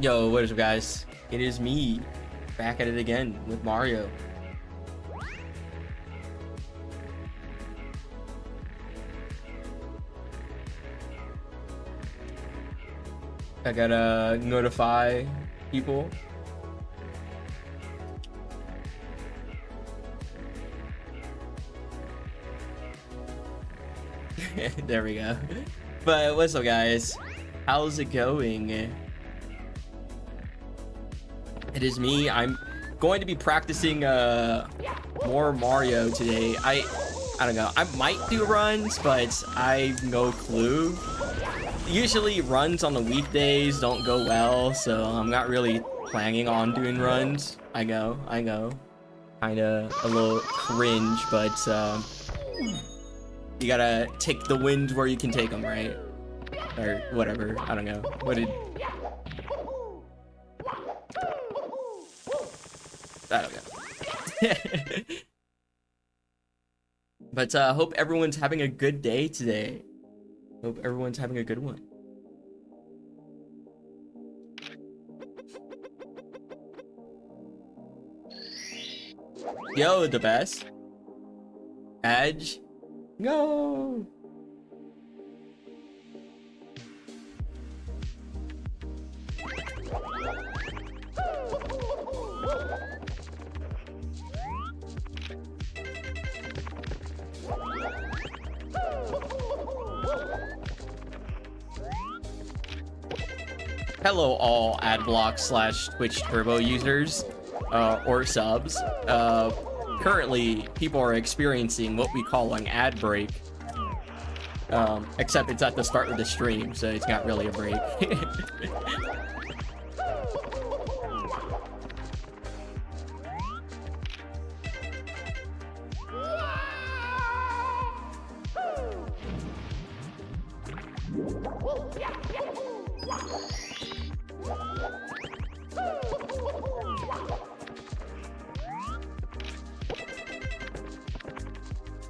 Yo, what is up, guys? It is me, back at it again with Mario. I gotta notify people. There we go. But what's up, guys? How's it going? It is me. I'm going to be practicing more Mario today. I don't know. I might do runs, but I've no clue. Usually runs on the weekdays don't go well, so I'm not really planning on doing runs. I know. Kinda a little cringe, but you gotta take the wins where you can take them, right? Or whatever. I don't know. What did... I don't know. But hope everyone's having a good day today. Hope everyone's having a good one. Yo, the best. Edge. Go. Hello, all Adblock / Twitch Turbo users or subs. Currently, people are experiencing what we call an ad break. Except it's at the start of the stream, so it's not really a break.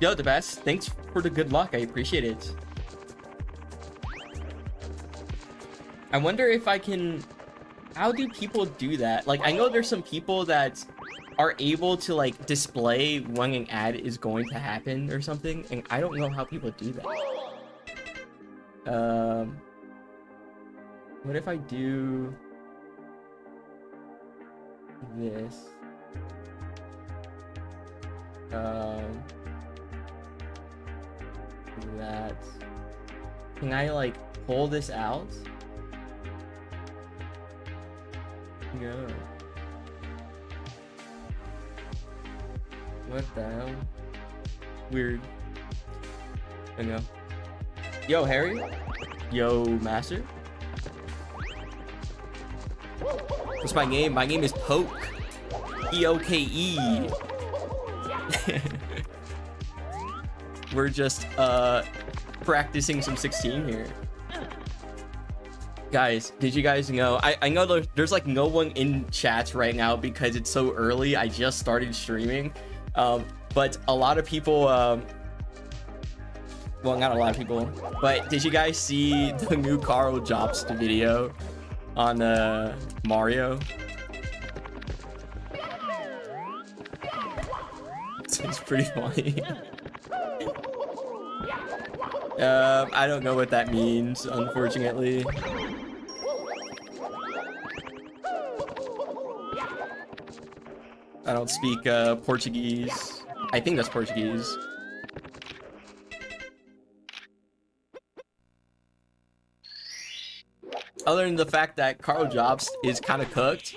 Yo, the best. Thanks for the good luck. I appreciate it. I wonder if I can... How do people do that? Like, I know there's some people that are able to, like, display when an ad is going to happen or something, and I don't know how people do that. What if I do... this? That. Can I like pull this out? No. What the hell? Weird. I know. Yo, Harry. Yo, Master. What's my name? My name is Poke. P-O-K-E. We're just practicing some 16 here. Guys, did you guys know? I know there's like no one in chats right now because it's so early. I just started streaming. But a lot of people, well, not a lot of people, but did you guys see the new Carl Jobst video on Mario? It's pretty funny. I don't know what that means, unfortunately. I don't speak Portuguese. I think that's Portuguese. Other than the fact that Carl Jobst is kind of cooked,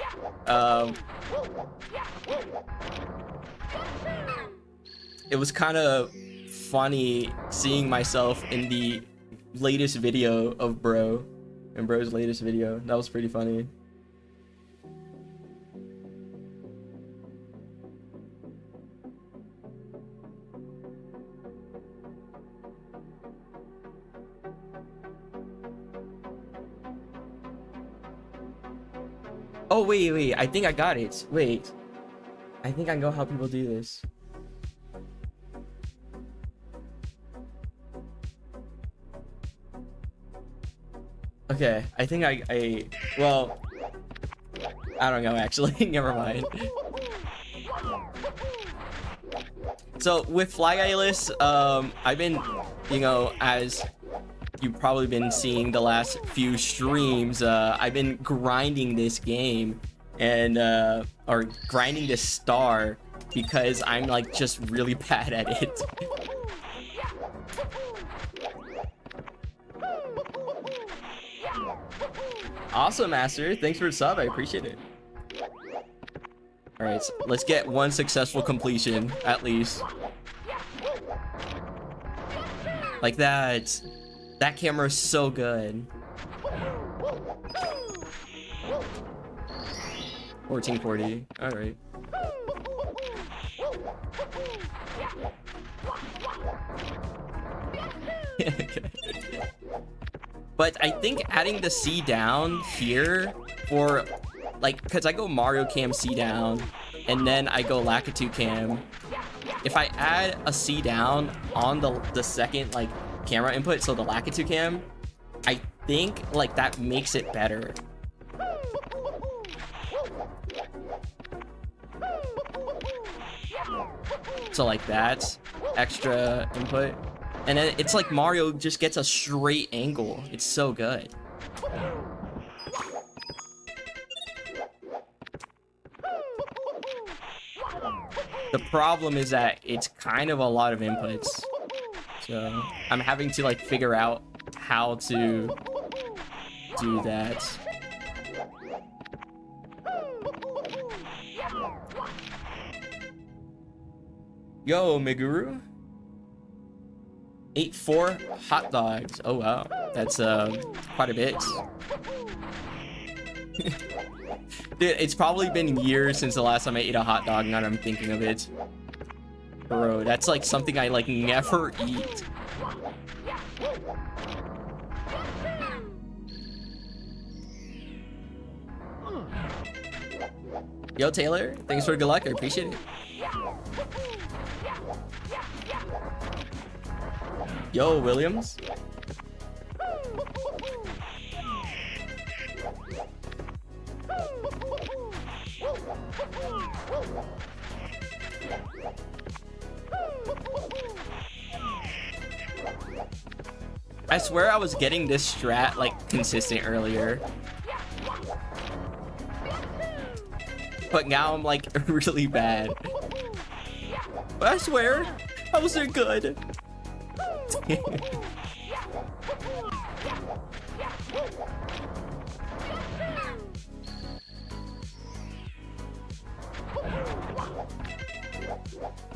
it was kind of funny seeing myself in the latest video of Bro's latest video. That was pretty funny. Oh, wait, I think I got it. Wait, I think I know how people do this. Okay, I think well, I don't know, actually. Never mind. So with Fly Guyless, I've been, you know, as you've probably been seeing the last few streams, I've been grinding this game and or grinding this star because I'm like just really bad at it. Awesome, Master. Thanks for the sub. I appreciate it. All right, so let's get one successful completion at least. Like that. That camera is so good. 1440. All right. But I think adding the C down here for like, because I go Mario Cam C down and then I go Lakitu Cam. If I add a C down on the second like camera input, so the Lakitu Cam, I think like that makes it better. So like that's extra input. And then it's like Mario just gets a straight angle. It's so good. The problem is that it's kind of a lot of inputs. So I'm having to like figure out how to do that. Yo, Meguru. 8-4 hot dogs. Oh wow, that's quite a bit. Dude, it's probably been years since the last time I ate a hot dog. Now that I'm thinking of it, bro, that's like something I like never eat. Yo, Taylor, thanks for the good luck. I appreciate it. Yo, Williams. I swear I was getting this strat like consistent earlier. But now I'm like really bad. But I swear I was doing good.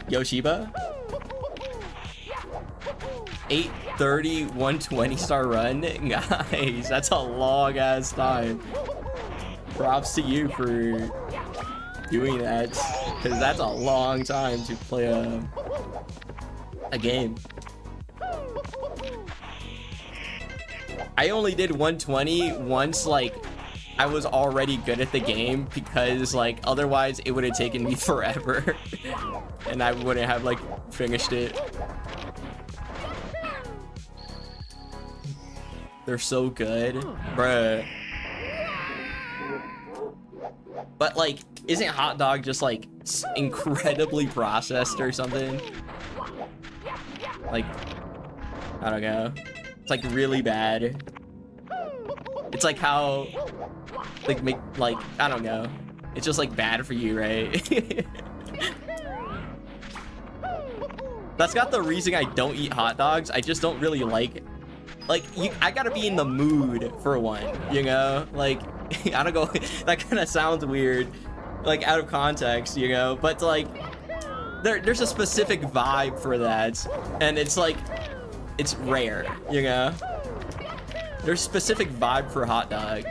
Yoshiba 830 120 star run. Guys, that's a long ass time. Props to you for doing that, because that's a long time to play a game. I only did 120 once like I was already good at the game, because like otherwise it would have taken me forever and I wouldn't have like finished it. They're so good, bruh. But like, isn't hot dog just like incredibly processed or something? Like, I don't know. It's like really bad. It's like how like make like, I don't know. It's just like bad for you, right? That's not the reason I don't eat hot dogs. I just don't really like I gotta be in the mood for one, you know? Like, I don't go, that kind of sounds weird, like out of context, you know? But like, there's a specific vibe for that, and it's like, it's rare, you know? There's a specific vibe for hot dogs.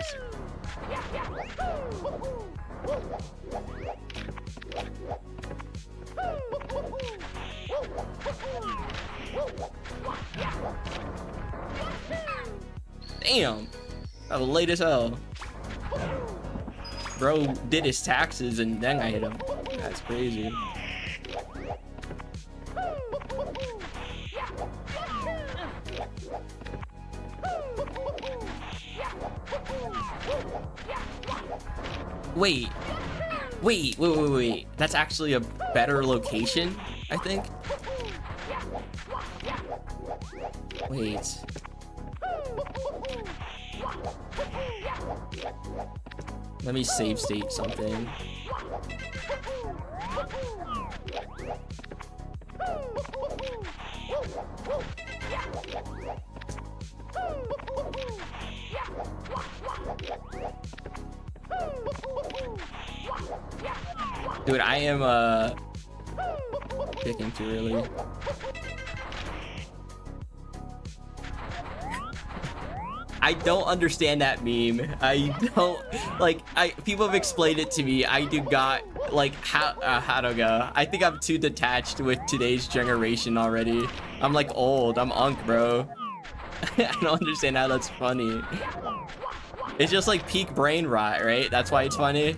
Damn, that was late as hell. Bro did his taxes and then I hit him. That's crazy. Wait. Wait. That's actually a better location, I think. Wait. Let me save state something. Dude, I am picking too early. I don't understand that meme. I don't like. People have explained it to me. I do not like how to go. I think I'm too detached with today's generation already. I'm like old. I'm unk, bro. I don't understand how that's funny. It's just like peak brain rot, right? That's why it's funny.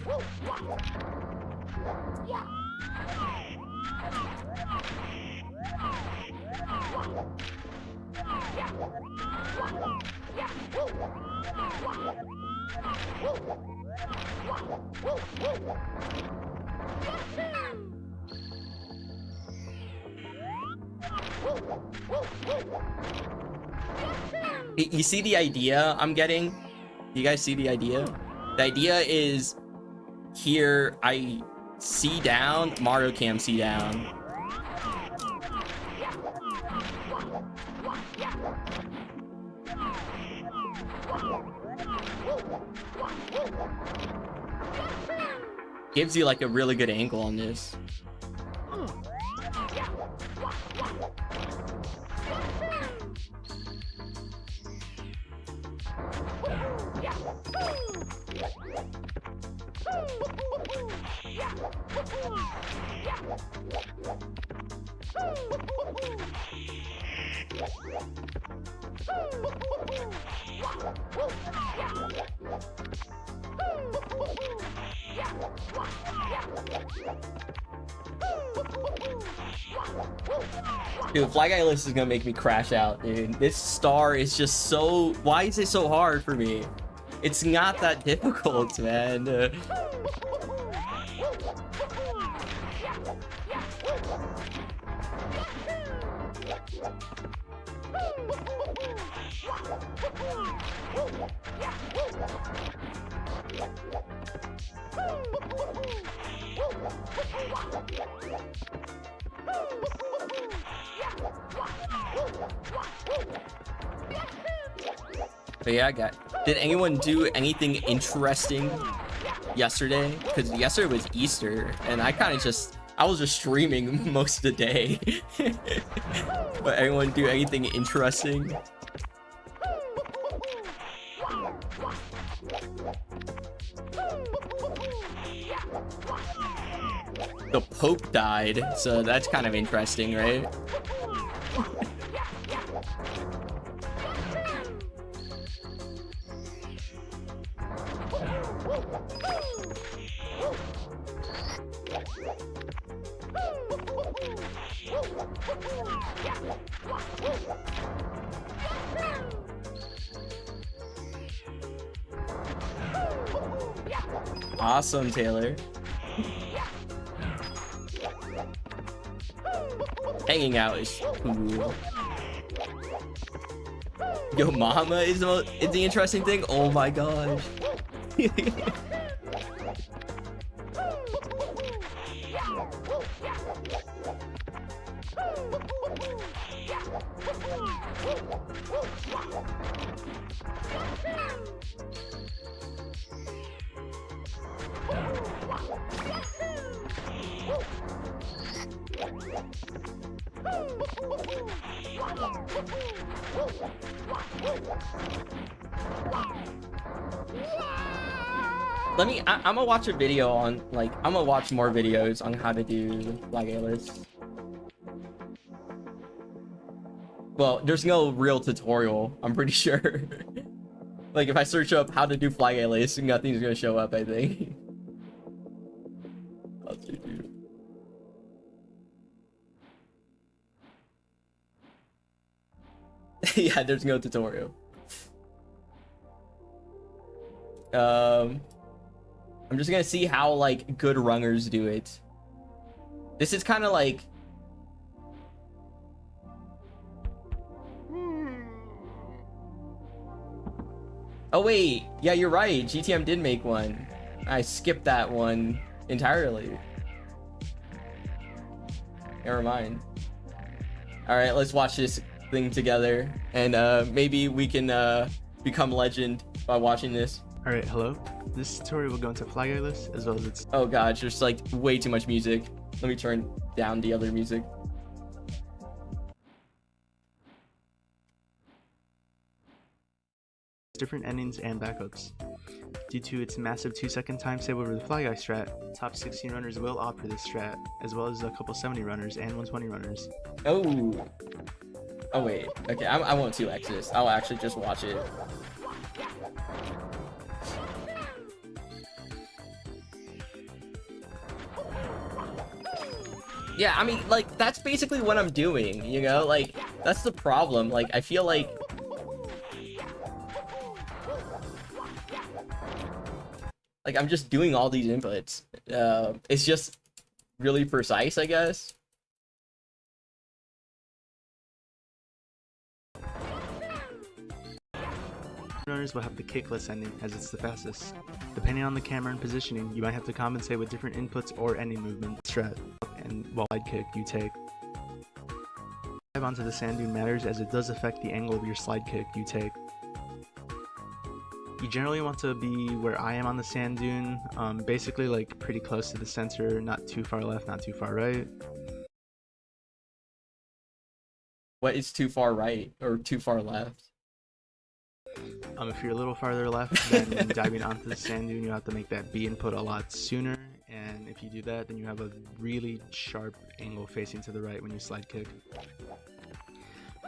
You see the idea I'm getting? You guys see the idea? The idea is here I see down, Mario Cam see down. Gives you like a really good angle on this. Dude, Fly Guy List is gonna make me crash out, dude. This star is just so... Why is it so hard for me? It's not that difficult, man. But yeah, did anyone do anything interesting yesterday? Because yesterday was Easter, and I was just streaming most of the day. But anyone do anything interesting? The Pope died, so that's kind of interesting, right? Awesome, Taylor. Hanging out is cool. Yo, mama is the interesting thing. Oh my gosh. I'm gonna watch a video on, like, I'm gonna watch more videos on how to do Flag A-list. Well, there's no real tutorial, I'm pretty sure. Like, if I search up how to do Flag A-list, nothing's gonna show up, I think. Yeah, there's no tutorial. I'm just gonna see how like good runners do it. This is kind of like. Oh wait, yeah, you're right. GTM did make one. I skipped that one entirely. Never mind. All right, let's watch this thing together, and maybe we can become legend by watching this. All right, hello. This tutorial will go into Fly Guy list as well as its. Oh gosh, there's like way too much music. Let me turn down the other music. Different endings and backups. Due to its massive 2-second time save over the Fly Guy strat, top 16 runners will opt for this strat, as well as a couple 70 runners and 120 runners. Oh. Oh wait. Okay, I won't 2x this. I'll actually just watch it. Yeah, I mean, like, that's basically what I'm doing, you know? Like, that's the problem. Like, I feel like... Like, I'm just doing all these inputs. It's just really precise, I guess. Runners will have the kickless ending as it's the fastest. Depending on the camera and positioning, you might have to compensate with different inputs or ending movement strat, and while slide kick you take. Dive onto the sand dune matters as it does affect the angle of your slide kick you take. You generally want to be where I am on the sand dune, basically like pretty close to the center, not too far left, not too far right. What is too far right or too far left? If you're a little farther left, then diving onto the sand dune, you have to make that B input a lot sooner, and if you do that, then you have a really sharp angle facing to the right when you slide kick.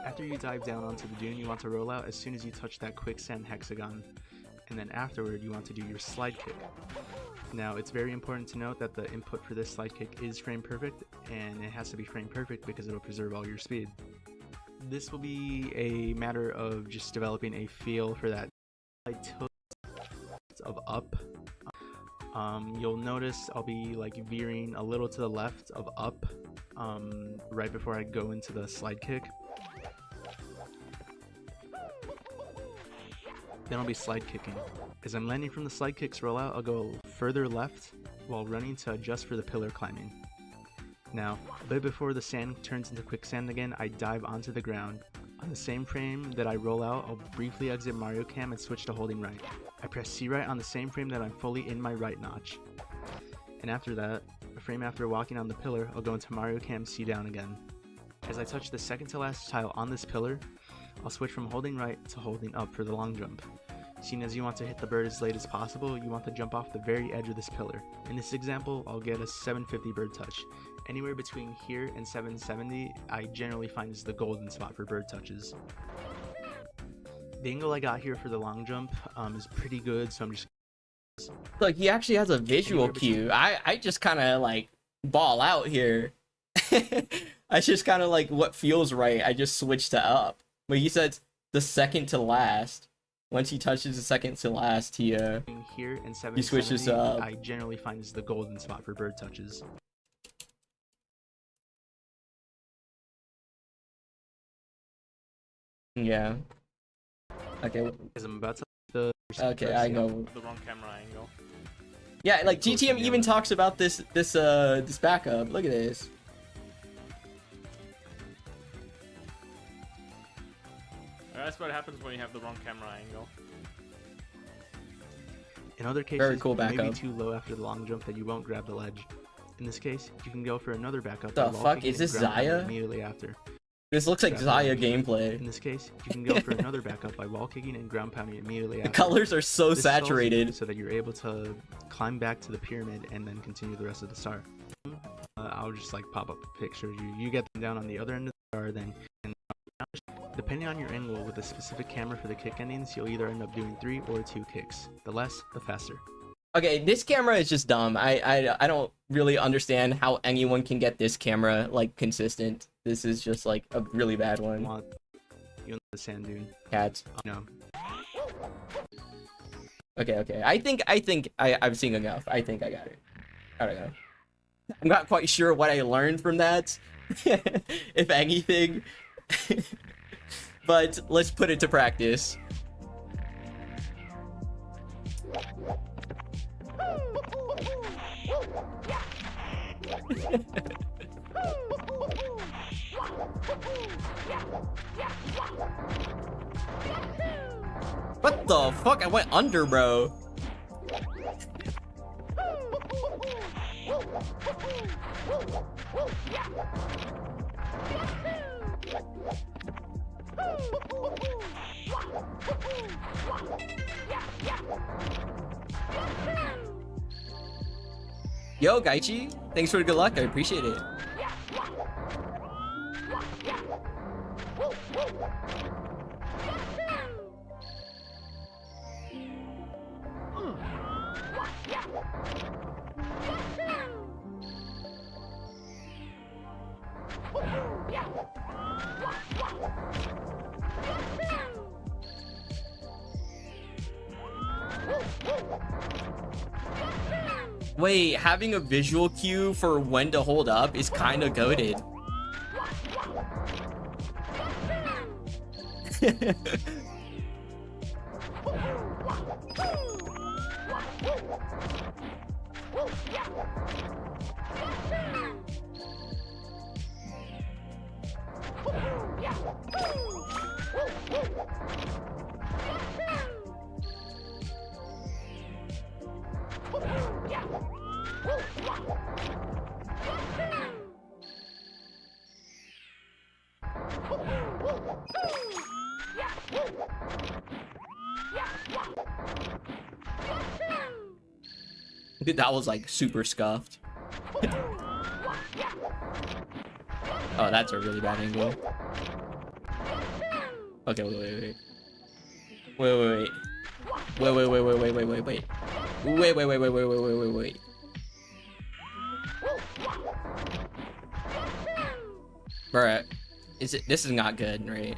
After you dive down onto the dune, you want to roll out as soon as you touch that quicksand hexagon, and then afterward you want to do your slide kick. Now it's very important to note that the input for this slide kick is frame perfect, and it has to be frame perfect because it'll preserve all your speed. This will be a matter of just developing a feel for that tilt of up. You'll notice I'll be like veering a little to the left of up right before I go into the slide kick. Then I'll be slide kicking. As I'm landing from the slide kick's rollout, I'll go further left while running to adjust for the pillar climbing. Now, a bit before the sand turns into quicksand again, I dive onto the ground. On the same frame that I roll out, I'll briefly exit Mario Cam and switch to holding right. I press C right on the same frame that I'm fully in my right notch. And after that, a frame after walking on the pillar, I'll go into Mario Cam C down again. As I touch the second to last tile on this pillar, I'll switch from holding right to holding up for the long jump. Seeing as you want to hit the bird as late as possible, you want to jump off the very edge of this pillar. In this example, I'll get a 750 bird touch. Anywhere between here and 770, I generally find is the golden spot for bird touches. The angle I got here for the long jump is pretty good, so I'm just... Look, he actually has a visual cue. I just kind of like ball out here. I just kind of like what feels right. I just switched to up. But he said the second to last. Once he touches the second to last, he here and he switches up. I generally find is the golden spot for bird touches. Yeah. Okay. As I'm about to okay, I know. The wrong camera angle. Yeah, like GTM even talks about this backup. Look at this. That's what happens when you have the wrong camera angle. In other cases, very cool you may backup. be too low after the long jump that you won't grab the ledge. In this case, you can go for another backup. The fuck is this, Zaya? Immediately after. This looks like Zaya gameplay. In this case, you can go for another backup by wall kicking and ground pounding immediately after. The colors are so this saturated. so that you're able to climb back to the pyramid and then continue the rest of the star. I'll just like pop up a picture. You get them down on the other end of the star, then. Depending on your angle with a specific camera for the kick endings, you'll either end up doing 3 or 2 kicks. The less, the faster. Okay, this camera is just dumb. I don't really understand how anyone can get this camera like consistent. This is just like a really bad one. You want the sand dune. Cats. No. Okay. I've seen enough. I think I got it. I don't know. I'm not quite sure what I learned from that, if anything. But let's put it to practice. What the fuck? I went under, bro. Yo, Gaichi, thanks for the good luck. I appreciate it. Wait, having a visual cue for when to hold up is kind of goated. Dude, that was like super scuffed. Oh, that's a really bad angle. Okay, wait. Wait. Bruh, this is not good, right?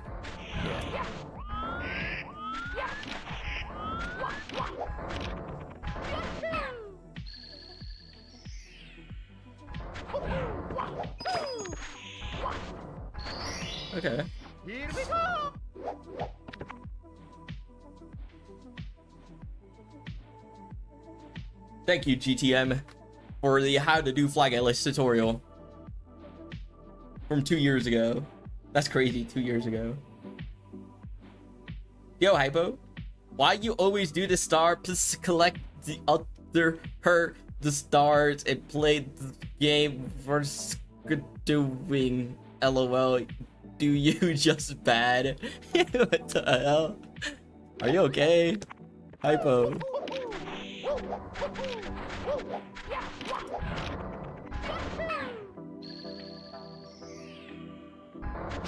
Yeah. Okay. Here we go. Thank you, GTM, for the how to do flag list tutorial from 2 years ago. That's crazy, 2 years ago. Yo, Hypo, why you always do the star? Please collect the other the stars and play the game for doing. LOL. Do you just bad? What the hell? Are you okay? Hypo.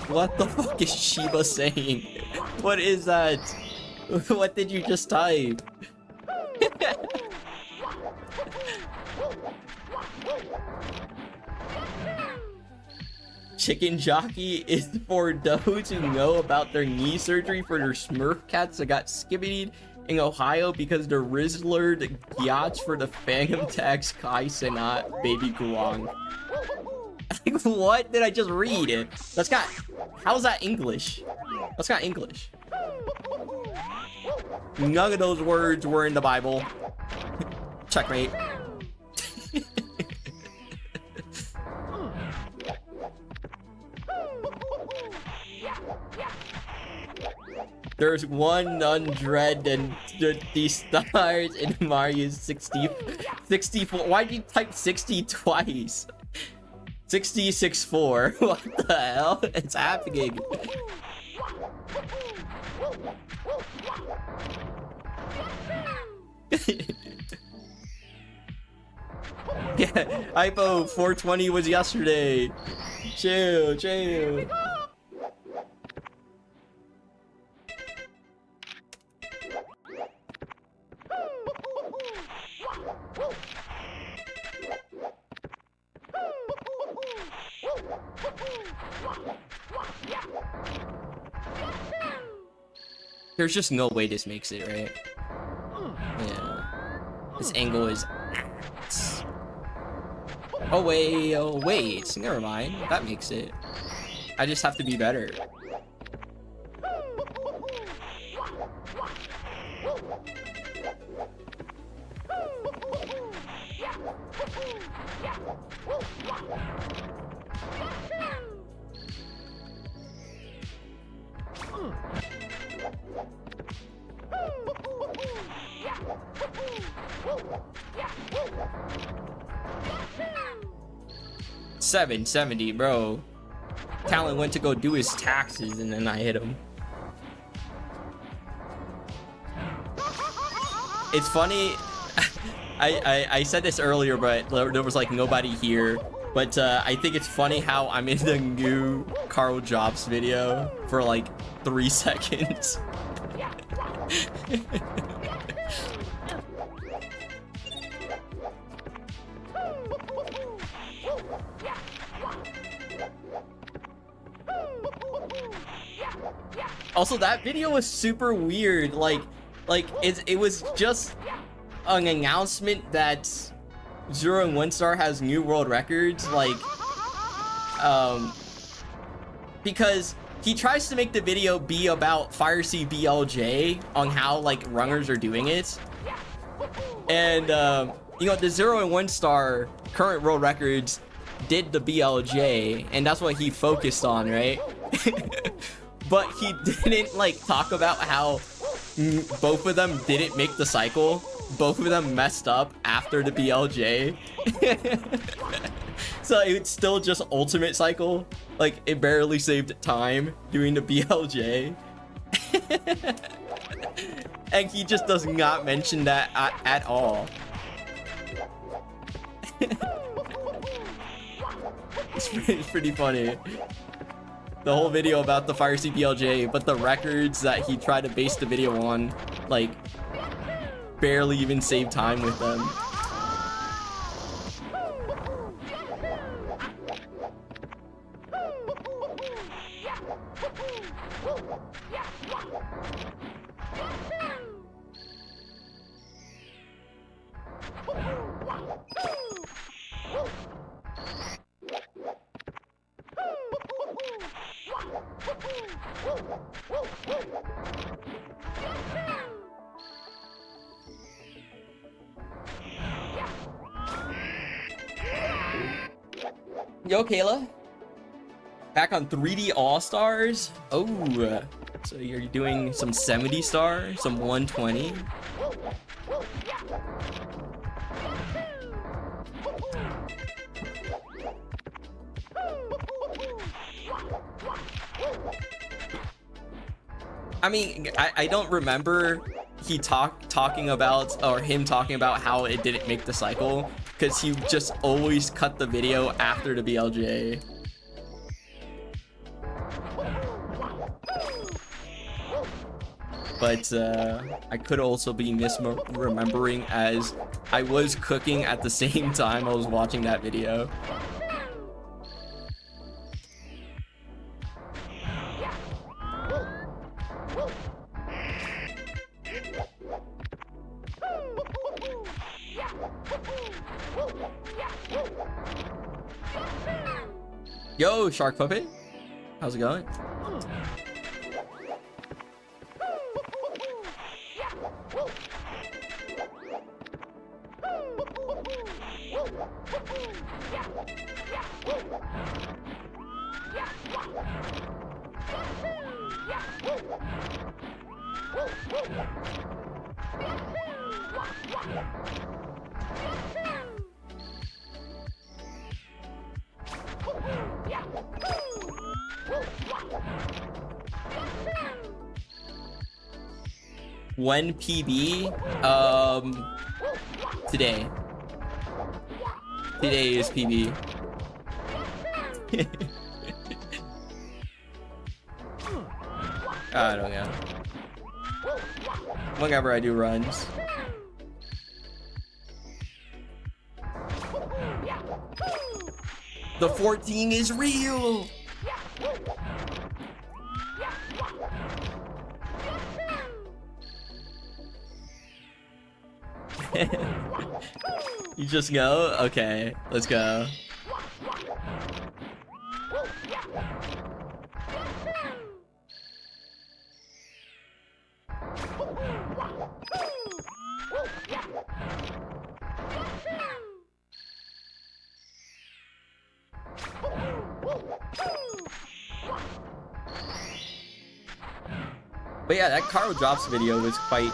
What the fuck is Shiba saying? What is that? What did you just type? Chicken Jockey is for those who know about their knee surgery for their Smurf cats that got skibbied in Ohio because the Rizzler yachts for the Phantom Tax Kai Senat Baby Guang. Like, what did I just read? That's got... How's that English? That's not English. None of those words were in the Bible. Checkmate. There's 150 stars in Mario 64. Why did you type 60 twice? 6064. What the hell? It's happening. Yeah, Hypo 420 was yesterday. Chill. There's just no way this makes it, right? This angle is ass. Oh wait, never mind. That makes it. I just have to be better. $770, bro. Talon went to go do his taxes and then I hit him. It's funny. I said this earlier, but there was like nobody here. But I think it's funny how I'm in the new Carl Jobs video for like 3 seconds. Also, that video was super weird. Like it was just an announcement that 0 and 1 Star has new world records. Like, because he tries to make the video be about Fire Sea BLJ on how like runners are doing it, and you know, the 0 and 1 Star current world records did the BLJ, and that's what he focused on, right? But he didn't like talk about how both of them didn't make the cycle. Both of them messed up after the BLJ. So it's still just ultimate cycle. Like, it barely saved time doing the BLJ. And he just does not mention that at all. It's pretty funny. The whole video about the Fire Sea BLJ, but the records that he tried to base the video on, like, barely even saved time with them. Yo, Kayla. Back on 3D All-Stars? Oh, so you're doing some 70 star, some 120. I mean, I don't remember he talking about, or him talking about how it didn't make the cycle, because he just always cut the video after the BLJ. But I could also be misremembering, as I was cooking at the same time I was watching that video. Yo, Shark Puppet. How's it going? When PB? Today. Today is PB. I don't know. Whenever I do runs. The 14 is real! You just go? Okay, let's go. But yeah, that Caro Drops video was quite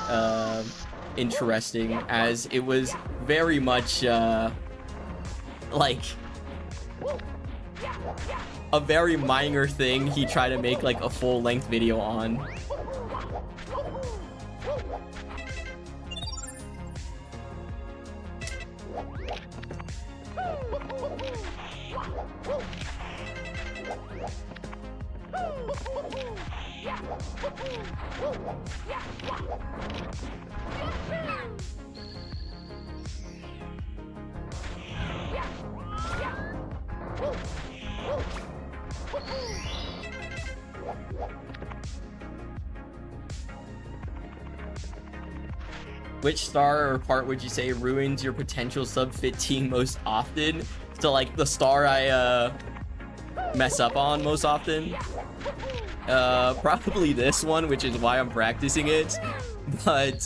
interesting, as it was very much like a very minor thing he tried to make like a full-length video on. Which star or part would you say ruins your potential sub 15 most often? So like the star I mess up on most often? Probably this one, which is why I'm practicing it. But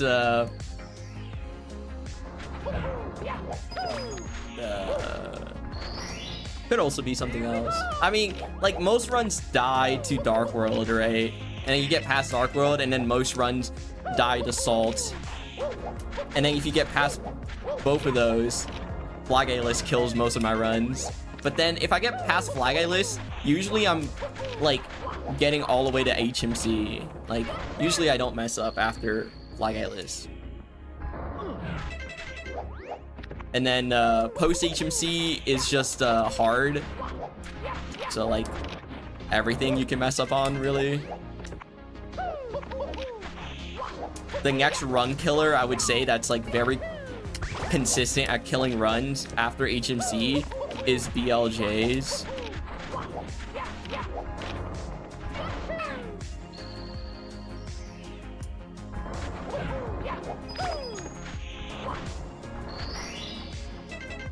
could also be something else. I mean, like most runs die to Dark World, right? And then you get past Dark World, and then most runs die to Salt. And then if you get past both of those, Flag A-List kills most of my runs. But then if I get past Flag A-List, usually I'm like getting all the way to HMC. Like usually I don't mess up after Flag A-List. And then post HMC is just hard. So like everything you can mess up on, really. The next run killer, I would say that's like very consistent at killing runs after HMC is BLJs.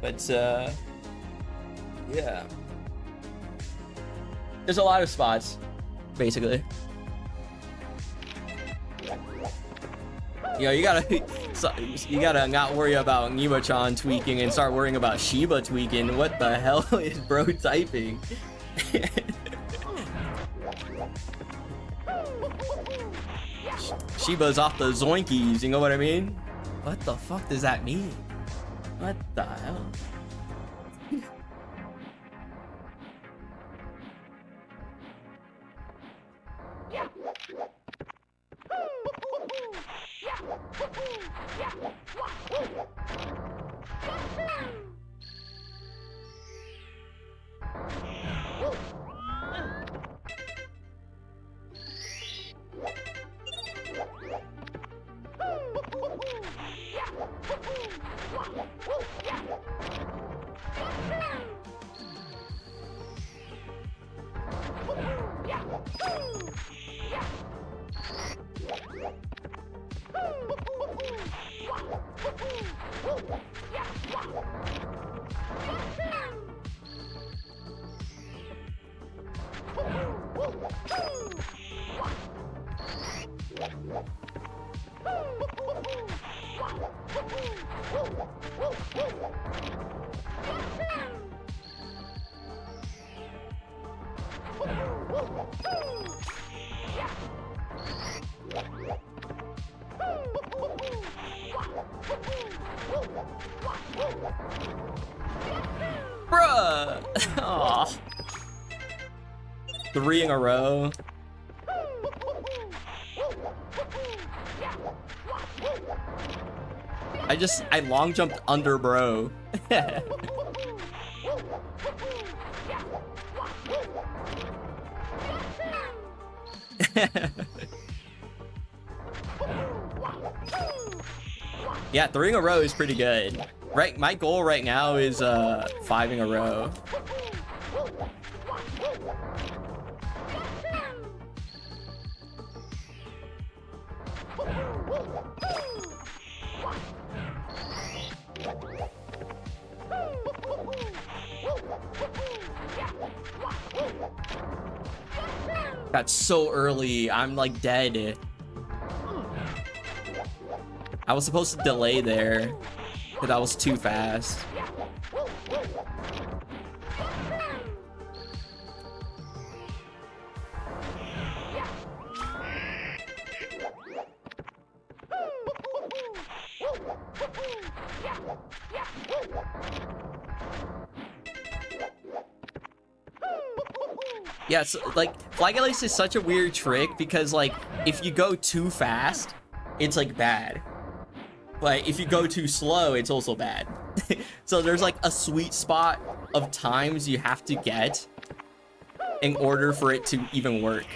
But yeah, there's a lot of spots, basically. You know, you gotta not worry about Nima-chan tweaking and start worrying about Shiba tweaking. What the hell is bro typing? Shiba's off the zoinkies, you know what I mean? What the fuck does that mean? What the hell? Bruh! Aw. 3 in a row. I long jumped under bro. Yeah, 3 in a row is pretty good. Right, my goal right now is 5 in a row. That's so early. I'm like dead. I was supposed to delay there, but that was too fast. Yeah, so, like, Flagellus is such a weird trick because, like, if you go too fast, it's, like, bad. But if you go too slow, it's also bad. So there's, like, a sweet spot of times you have to get in order for it to even work.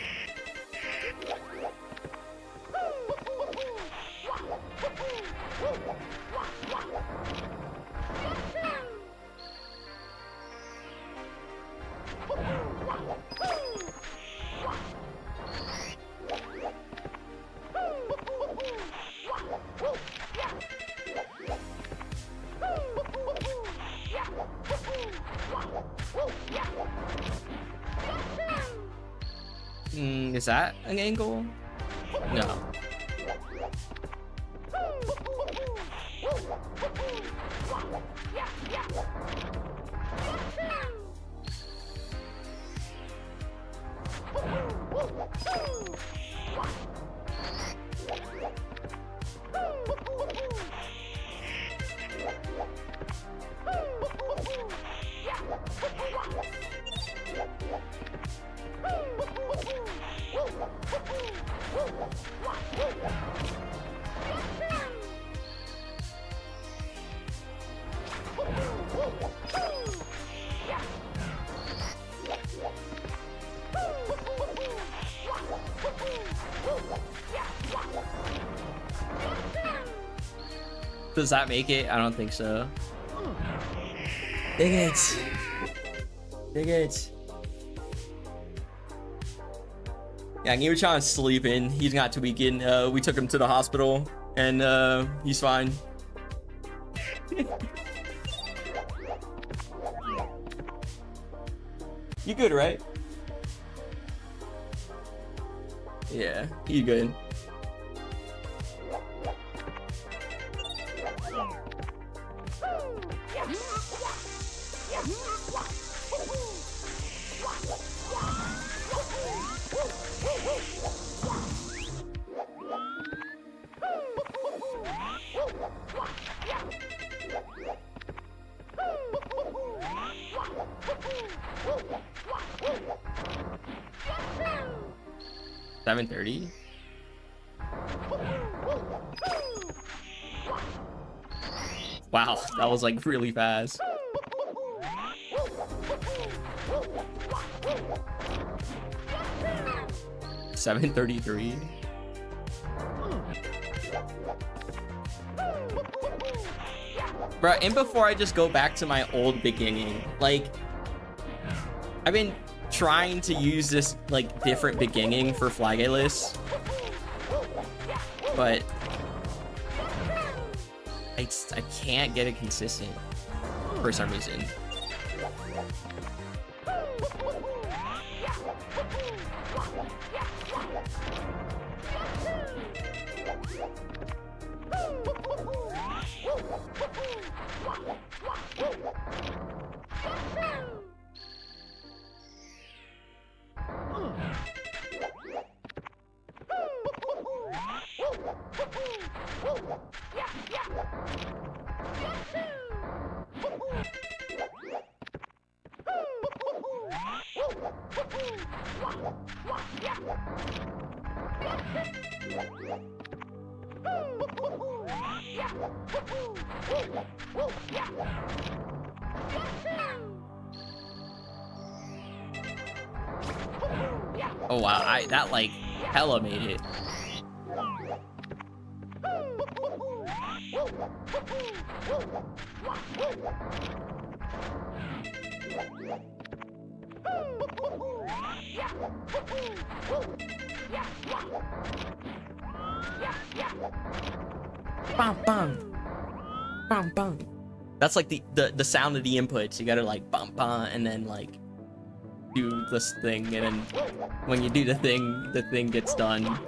Is that an angle? No. Does that make it? I don't think so. Dang it. Dang it. Yeah, Ngiru-chan's sleeping. He's not too weakened. We took him to the hospital, and he's fine. You good, right? Yeah, you good. $730. Wow, that was like really fast. $733. Bro, and before I just go back to my old beginning, like, I've been trying to use this, like, different beginning for Flagellus, but I can't get it consistent for some reason. Oh wow, that like hella made it. Bam bam. Bam bam. That's like the sound of the inputs. You gotta like bam bam and then like do this thing, and then when you do the thing gets done.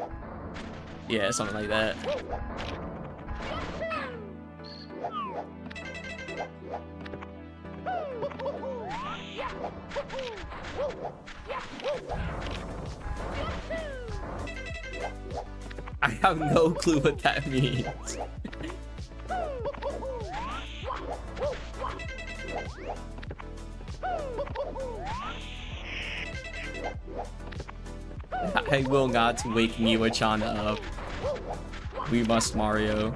Yeah, something like that. I have no clue what that means. I will not wake Miwa-chan up. We must Mario.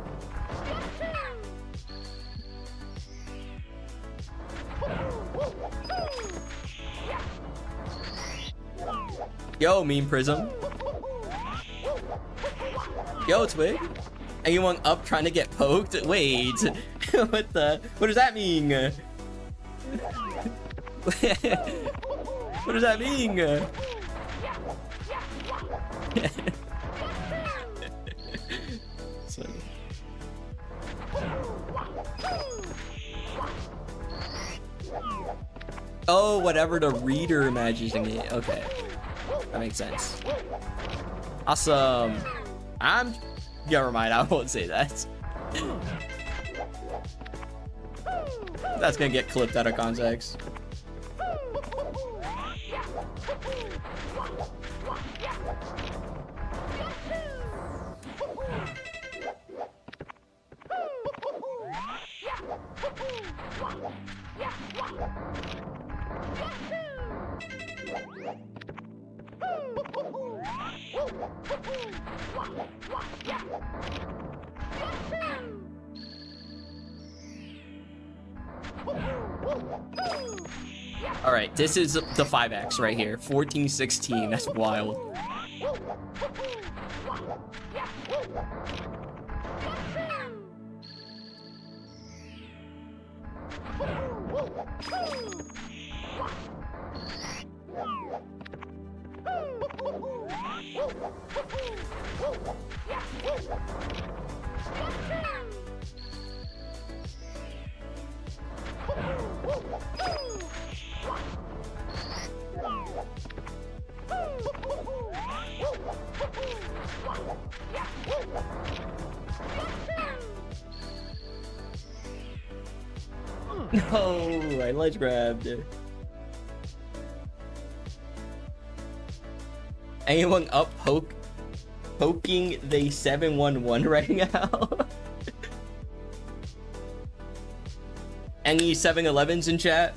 Yo, Meme Prism. Yo, Twig. Anyone up trying to get poked? Wait. What does that mean? What does that mean? So. Oh, whatever the reader imagining it. Okay. That makes sense. Awesome. Never mind, I won't say that. That's gonna get clipped out of context. All right, this is the 5x right here. 14-16, that's wild. No, I ledge grabbed. Anyone up poking the 711 right now? Any 7-Elevens in chat?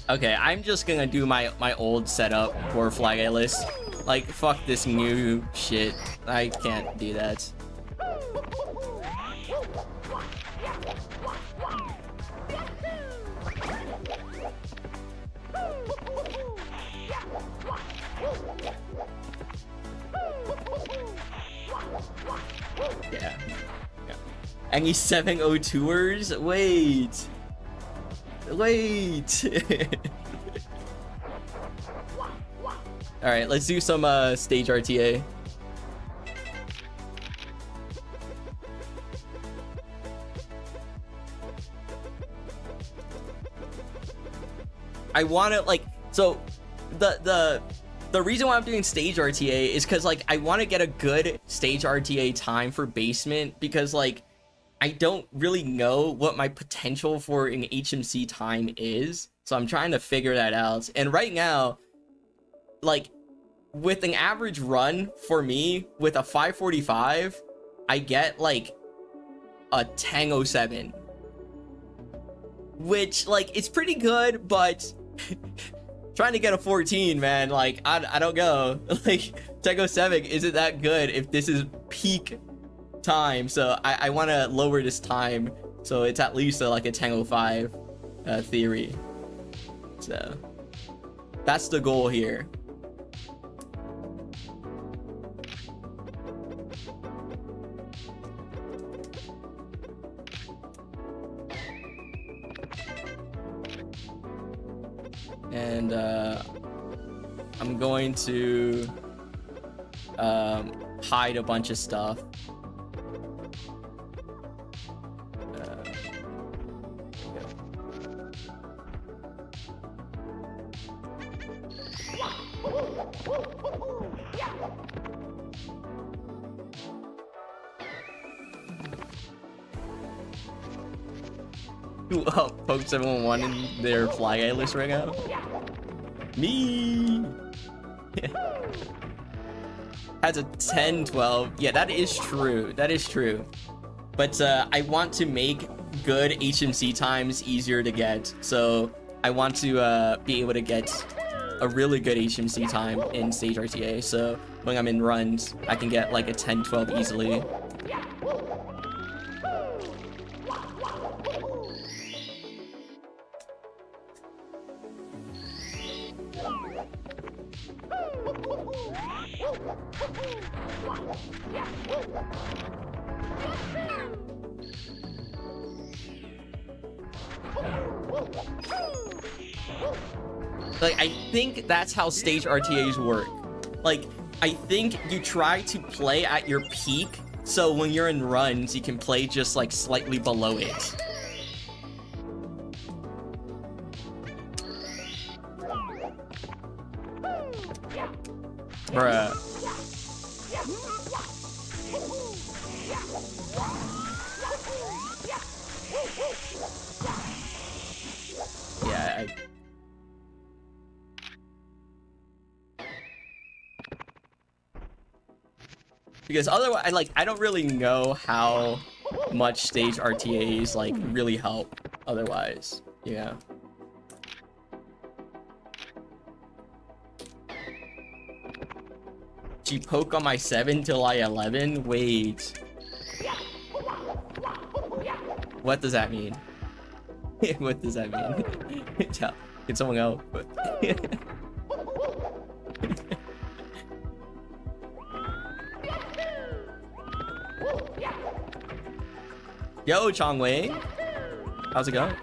Okay, I'm just gonna do my old setup for Flag Atlas. Like, fuck this new shit. I can't do that. Yeah. Any 702ers? Wait. All right, let's do some stage RTA. I want to like so the reason why I'm doing stage RTA is because like I want to get a good stage RTA time for basement, because like I don't really know what my potential for an HMC time is, so I'm trying to figure that out. And right now, like with an average run for me with a 545, I get like a 1007, which like it's pretty good, but trying to get a 14, man, like I don't know. Like 1007 isn't that good if this is peak time, so I want to lower this time so it's at least like a 1005 theory. So that's the goal here. And I'm going to hide a bunch of stuff. Who poked 711 in their flag A list right now? Me! Has a 10-12. Yeah, that is true. That is true. But I want to make good HMC times easier to get. So I want to be able to get a really good HMC time in stage RTA. So when I'm in runs, I can get like a 10-12 easily. Like, I think that's how stage RTAs work. Like, I think you try to play at your peak, so when you're in runs, you can play just like slightly below it. Bruh. Yeah, because otherwise, I don't really know how much stage RTAs like really help otherwise. Yeah. She poke on my 7 till I 11? Wait. What does that mean? What does that mean? Can someone go? Yo, Chongwei. How's it going?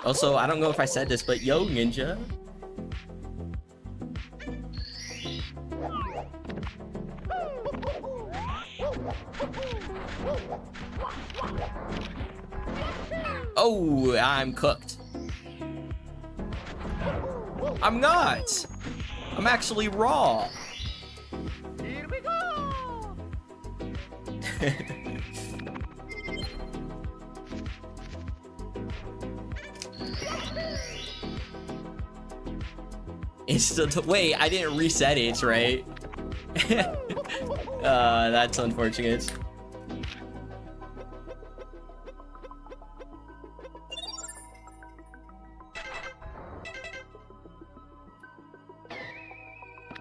Also, I don't know if I said this, but yo, Ninja. Oh, I'm cooked. I'm not. I'm actually raw. Here we go. It's still wait, I didn't reset it, right? That's unfortunate.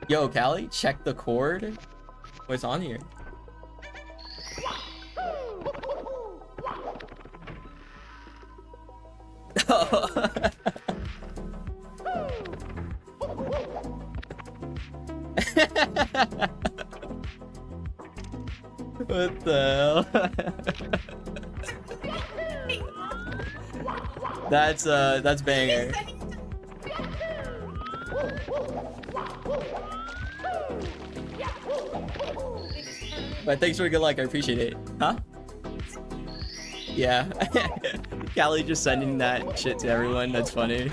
Yo, Callie, check the cord. What's on here? What the hell? That's banger. But thanks for the good luck, I appreciate it. Huh? Yeah. Callie just sending that shit to everyone, that's funny.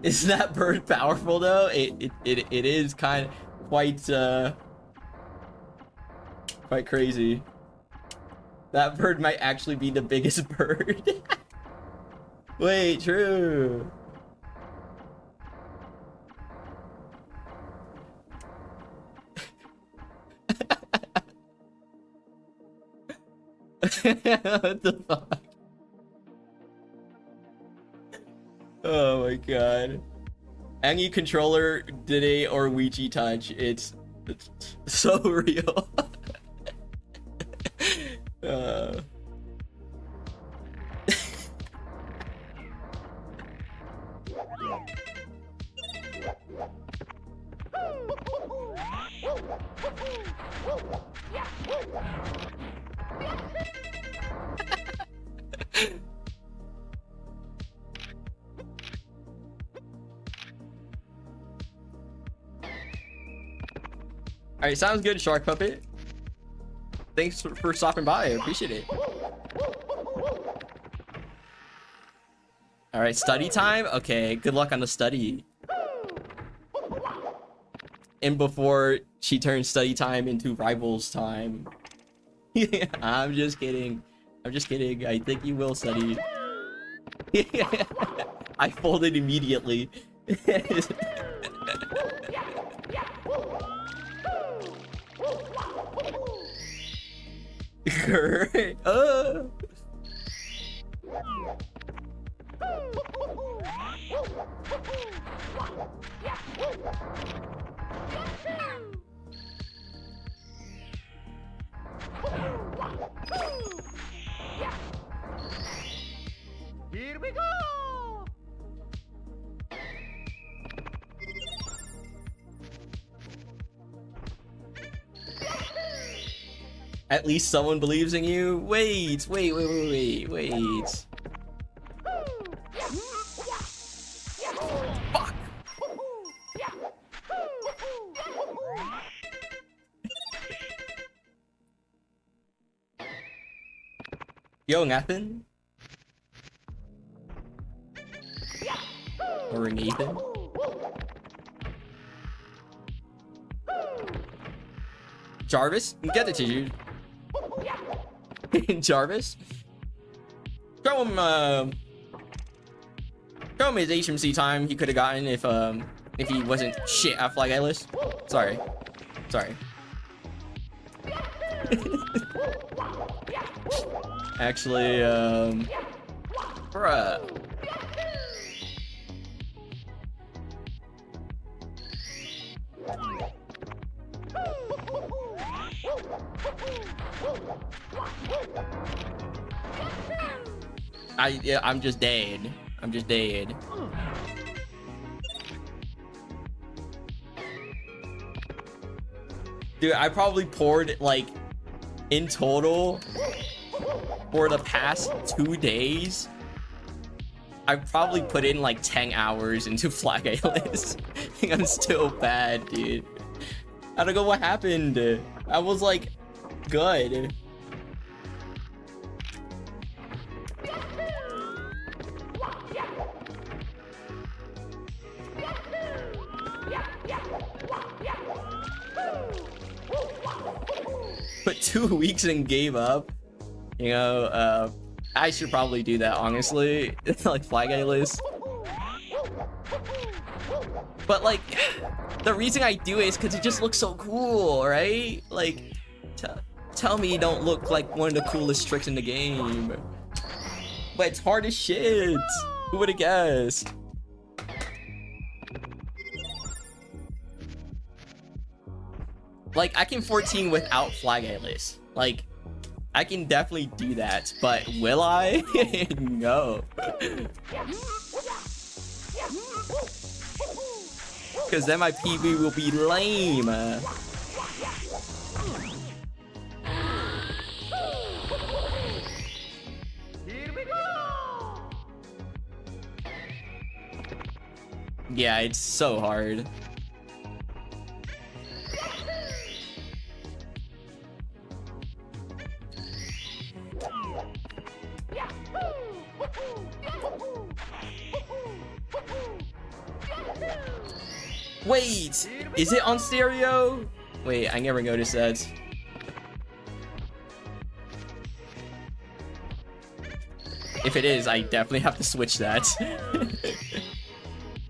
Isn't that bird powerful though? It is kind of quite crazy. That bird might actually be the biggest bird. Wait, true. What the fuck? Oh my god. Any controller today or Ouija touch, it's so real. All right, sounds good, Shark Puppet. Thanks for stopping by. I appreciate it. All right, study time. Okay, good luck on the study. And before she turns study time into rivals time. I'm just kidding. I'm just kidding. I think you will study. I folded immediately. Great. Here we go! At least someone believes in you. Wait. Fuck. Yo, Nathan. Or Nathan. Jarvis, get the tissue. Jarvis, show him his HMC time he could have gotten if he wasn't shit at Flag Atlas. Sorry. Actually, bruh. I'm just dead. Dude, I probably poured, like, in total, for the past 2 days, I probably put in, like, 10 hours into Flag Atlas. I'm still bad, dude. I don't know what happened. I was, like, good. Put 2 weeks and gave up. You know, I should probably do that, honestly. Like, Flag Atlas. But, like, the reason I do it is because it just looks so cool, right? Like, tell me you don't look like one of the coolest tricks in the game. But it's hard as shit. Who would have guessed? Like, I can 14 without Flag Atlas. Like, I can definitely do that, but will I? No. Because then my PB will be lame. Here we go! Yeah, it's so hard. Wait, is it on stereo? Wait, I never noticed that. If it is, I definitely have to switch that.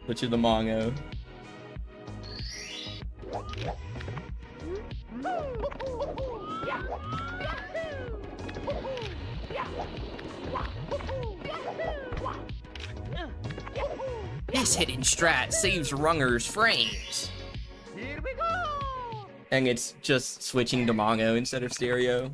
Switch to the Mongo. This hidden strat saves Runger's frames. Here we go! And it's just switching to Mongo instead of stereo.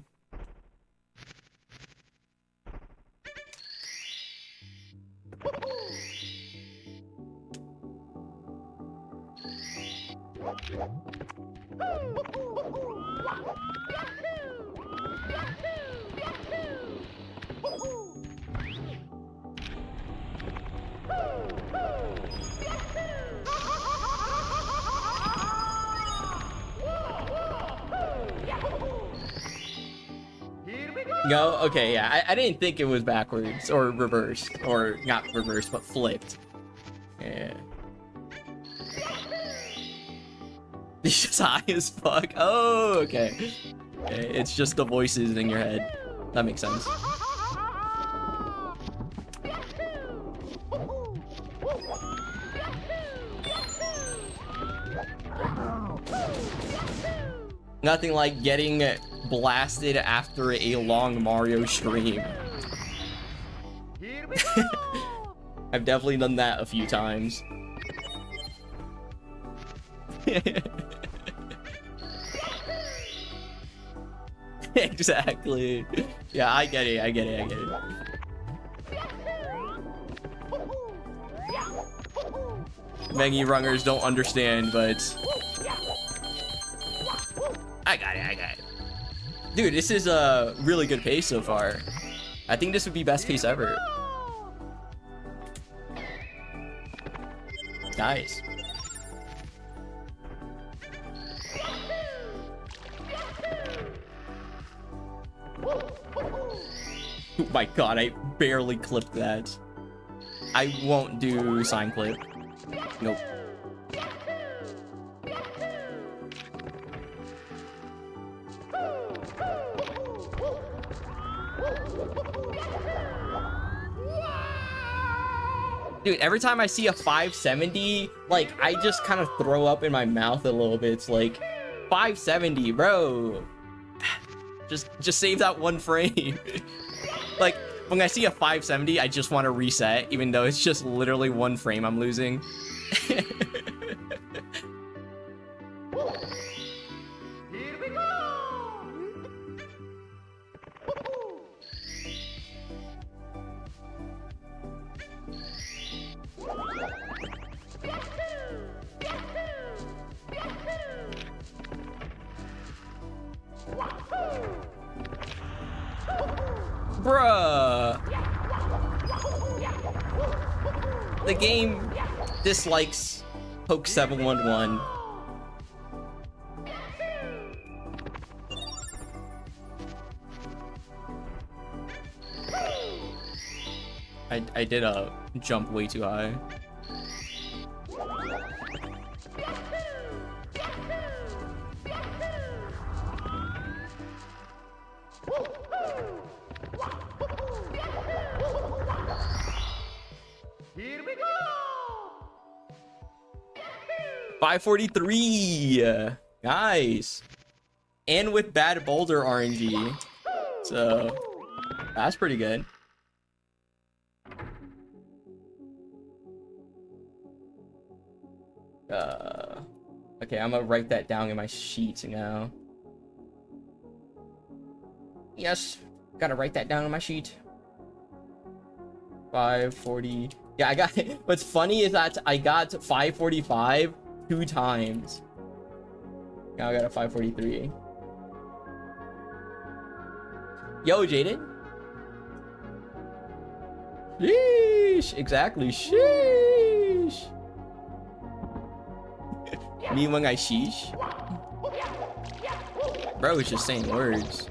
No, okay, yeah. I didn't think it was backwards or reversed, or not reversed, but flipped. Yeah. He's just high as fuck. Oh, okay. It's just the voices in your head. That makes sense. Nothing like getting blasted after a long Mario stream. Here we go! I've definitely done that a few times. Exactly. Yeah, I get it. Many runners don't understand, but I got it. Dude, this is a really good pace so far. I think this would be best pace ever. Nice. Oh my god, I barely clipped that. I won't do sign clip. Nope. Dude, every time I see a 570, like, I just kind of throw up in my mouth a little bit. It's like, 570, bro. Just save that one frame. Like, when I see a 570, I just want to reset, even though it's just literally one frame I'm losing. Here we go! Bruh. The game dislikes Poke 711. I did a jump way too high. Here we go! 543. Nice. And with bad boulder RNG. So that's pretty good. Okay, I'm gonna write that down in my sheets now. Yes, gotta write that down on my sheet. 540. Yeah, I got it. What's funny is that I got 545 2 times. Now I got a 543. Yo, Jaden. Sheesh. Exactly. Sheesh. Me when I sheesh. Bro is just saying words.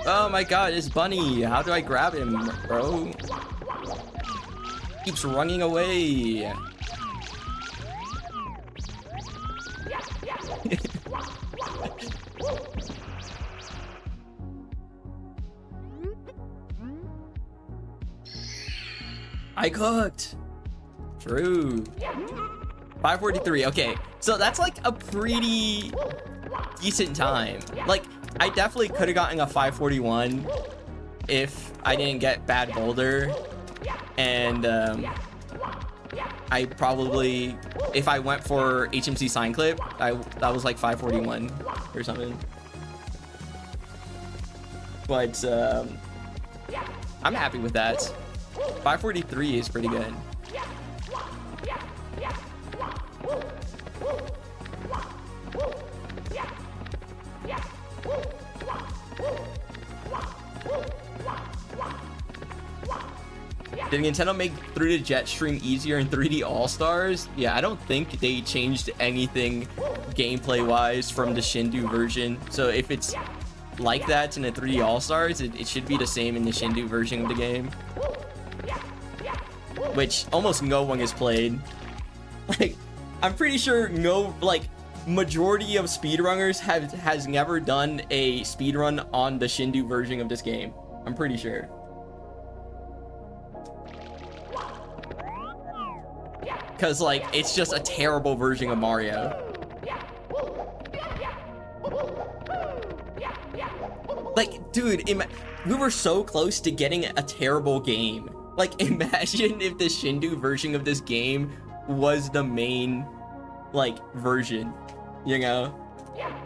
Oh my god, it's Bunny. How do I grab him, bro? Keeps running away. I cooked. True. 543. Okay, so that's like a pretty decent time. Like, I definitely could have gotten a 541 if I didn't get bad boulder, and I probably, if I went for HMC sign clip, that was like 541 or something. But I'm happy with that. 543 is pretty good. Did Nintendo make Through the Jet Stream easier in 3D All-Stars? Yeah, I don't think they changed anything gameplay-wise from the Shindu version. So if it's like that in the 3D All-Stars, it should be the same in the Shindu version of the game. Which almost no one has played. Like, I'm pretty sure majority of speedrunners has never done a speedrun on the Shindu version of this game. I'm pretty sure. Cause like it's just a terrible version of Mario. Like, dude, we were so close to getting a terrible game. Like, imagine if the Shindu version of this game was the main, like, version, you know?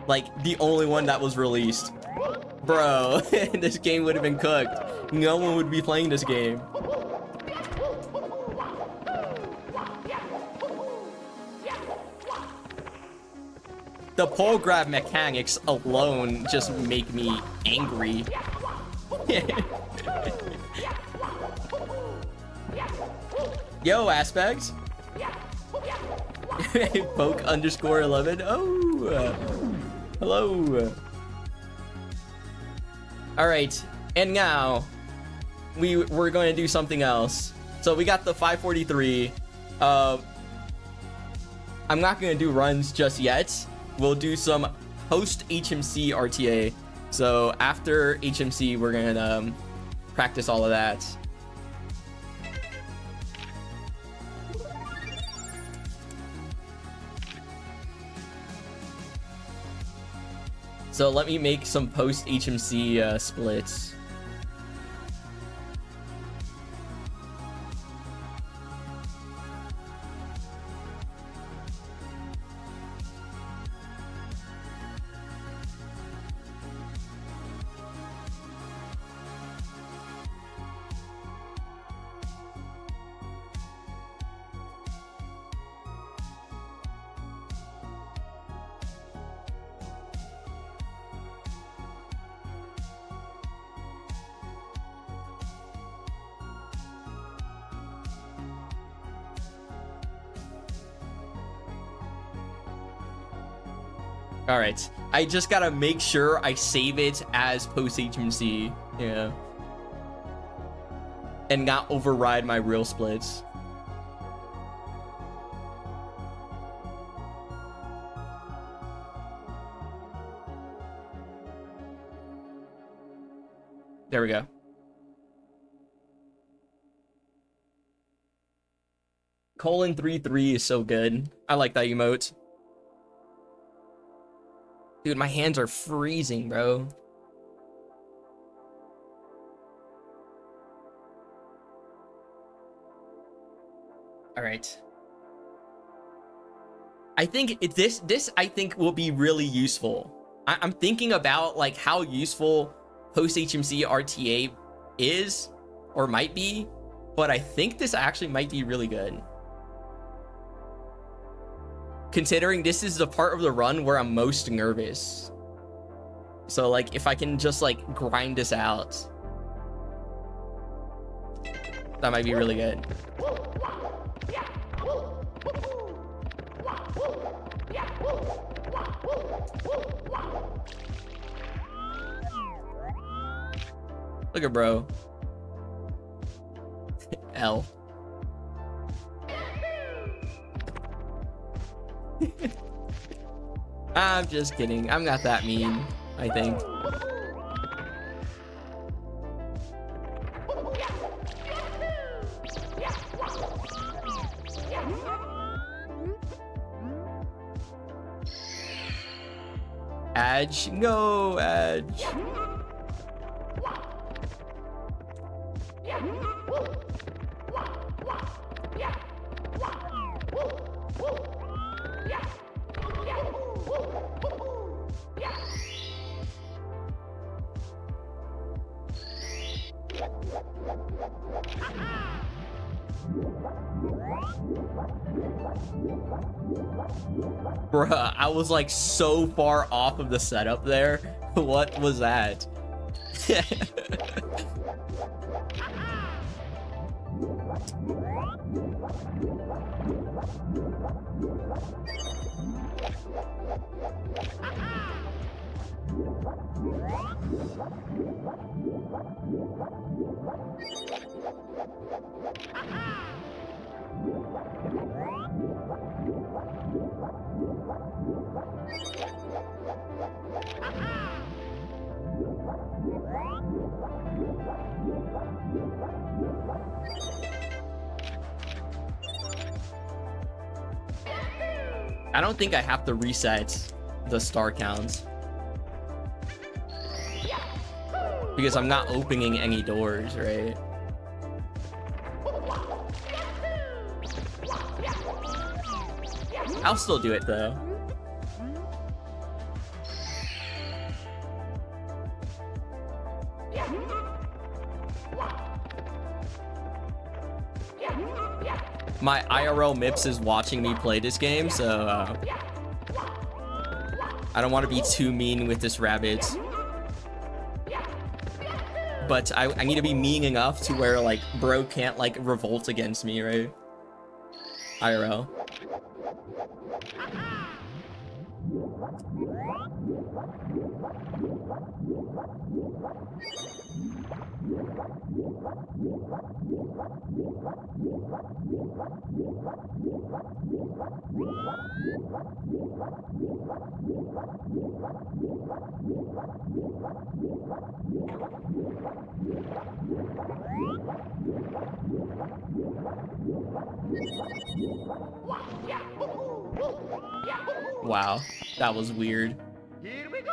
Like, the only one that was released. Bro, this game would have been cooked. No one would be playing this game. The pole grab mechanics alone just make me angry. Yo, Aspects. Poke underscore 11. Oh, hello. All right, and now we're going to do something else. So we got the 543. I'm not going to do runs just yet. We'll do some post HMC RTA. So after HMC, we're gonna practice all of that. So let me make some post HMC splits. All right, I just gotta make sure I save it as post HMC, yeah, and not override my real splits. There we go. Colon 33 is so good. I like that emote. Dude, my hands are freezing, bro. All right. I think this I think will be really useful. I'm thinking about like how useful post HMC RTA is or might be, but I think this actually might be really good. Considering this is the part of the run where I'm most nervous. So like if I can just like grind this out, that might be really good. Look at bro. L. I'm just kidding. I'm not that mean, I think. Edge, no edge. Bruh, I was like so far off of the setup there. What was that? I don't think I have to reset the star counts because I'm not opening any doors, right? I'll still do it though. My IRL Mips is watching me play this game, so I don't want to be too mean with this rabbit. But I need to be mean enough to where like bro can't like revolt against me, right? IRL. Wow, that was weird. Here we go!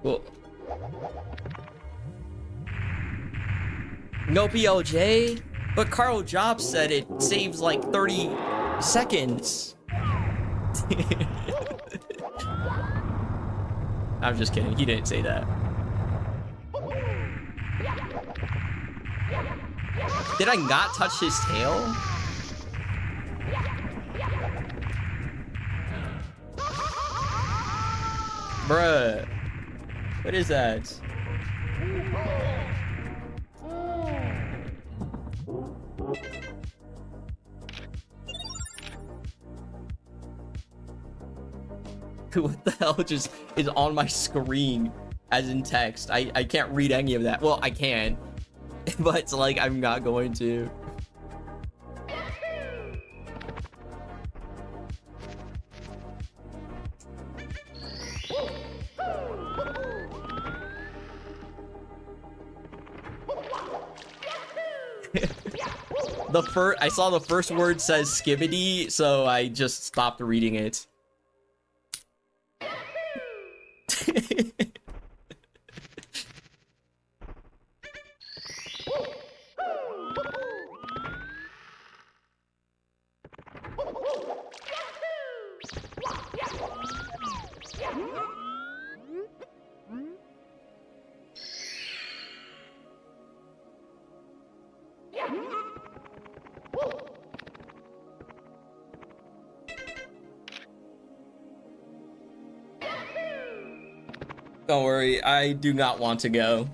Well, no PLJ, but Carl Jobs said it saves like 30 seconds. I'm just kidding. He didn't say that. Did I not touch his tail? Bruh. What is that? What the hell just is on my screen as in text? I can't read any of that. Well, I can, but like I'm not going to. I saw the first word says skibbity, so I just stopped reading it. Don't worry, I do not want to go.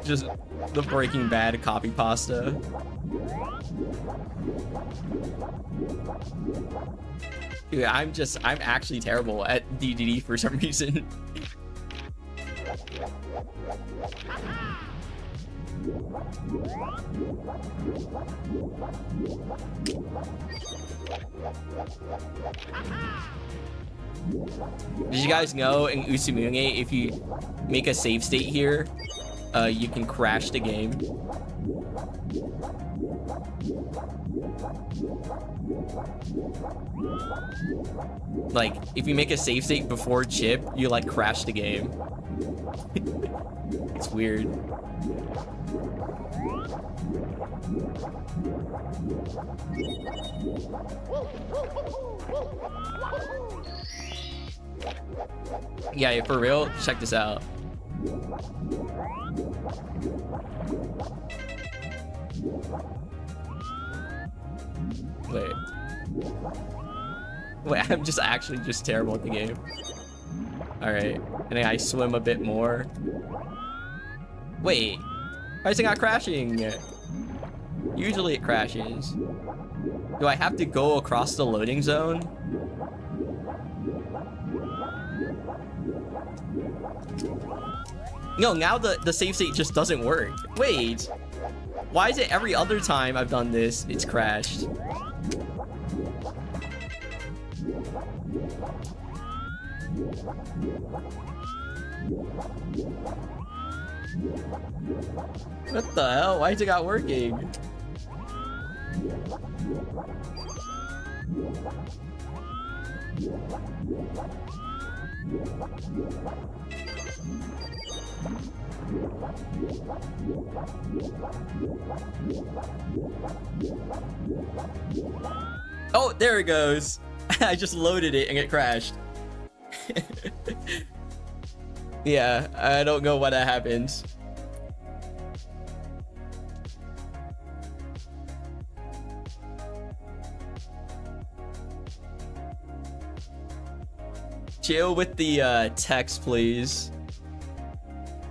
Just the Breaking Bad copy pasta. Dude, I'm actually terrible at DDD for some reason. Did you guys know in Usumunge, if you make a save state here, you can crash the game? Like, if you make a save state before chip, you like crash the game. It's weird. Yeah, for real, check this out. Wait, I'm just actually just terrible at the game. Alright, and then I swim a bit more. Wait, why is it not crashing? Usually it crashes. Do I have to go across the loading zone? No, now the save state just doesn't work. Wait, why is it every other time I've done this, it's crashed? What the hell? Why is it not working? Oh, there it goes. I just loaded it and it crashed. Yeah, I don't know why that happens. Chill with the text, please.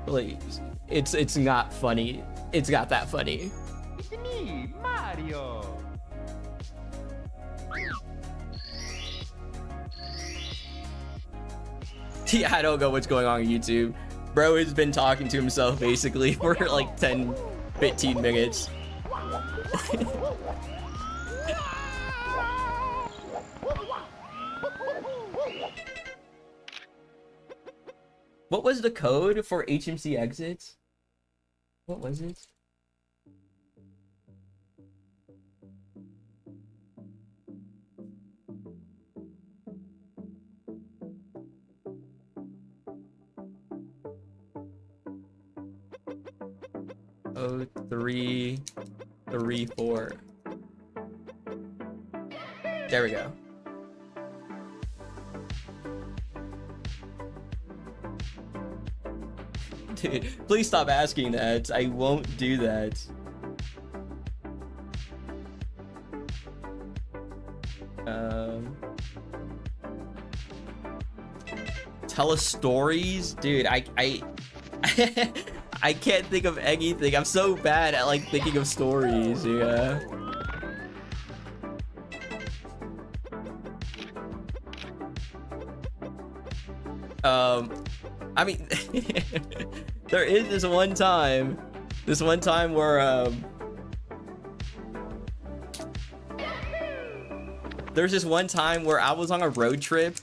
Please. It's not funny. It's not that funny. It's me, Mario. Yeah, I don't know what's going on YouTube. Bro has been talking to himself basically for like 10, 15 minutes. What was the code for HMC exits? What was it? Oh, 334. There we go. Dude, please stop asking that. I won't do that. Tell us stories? Dude, I I can't think of anything. I'm so bad at like thinking of stories, yeah. I mean, there is this one time where there's this one time where I was on a road trip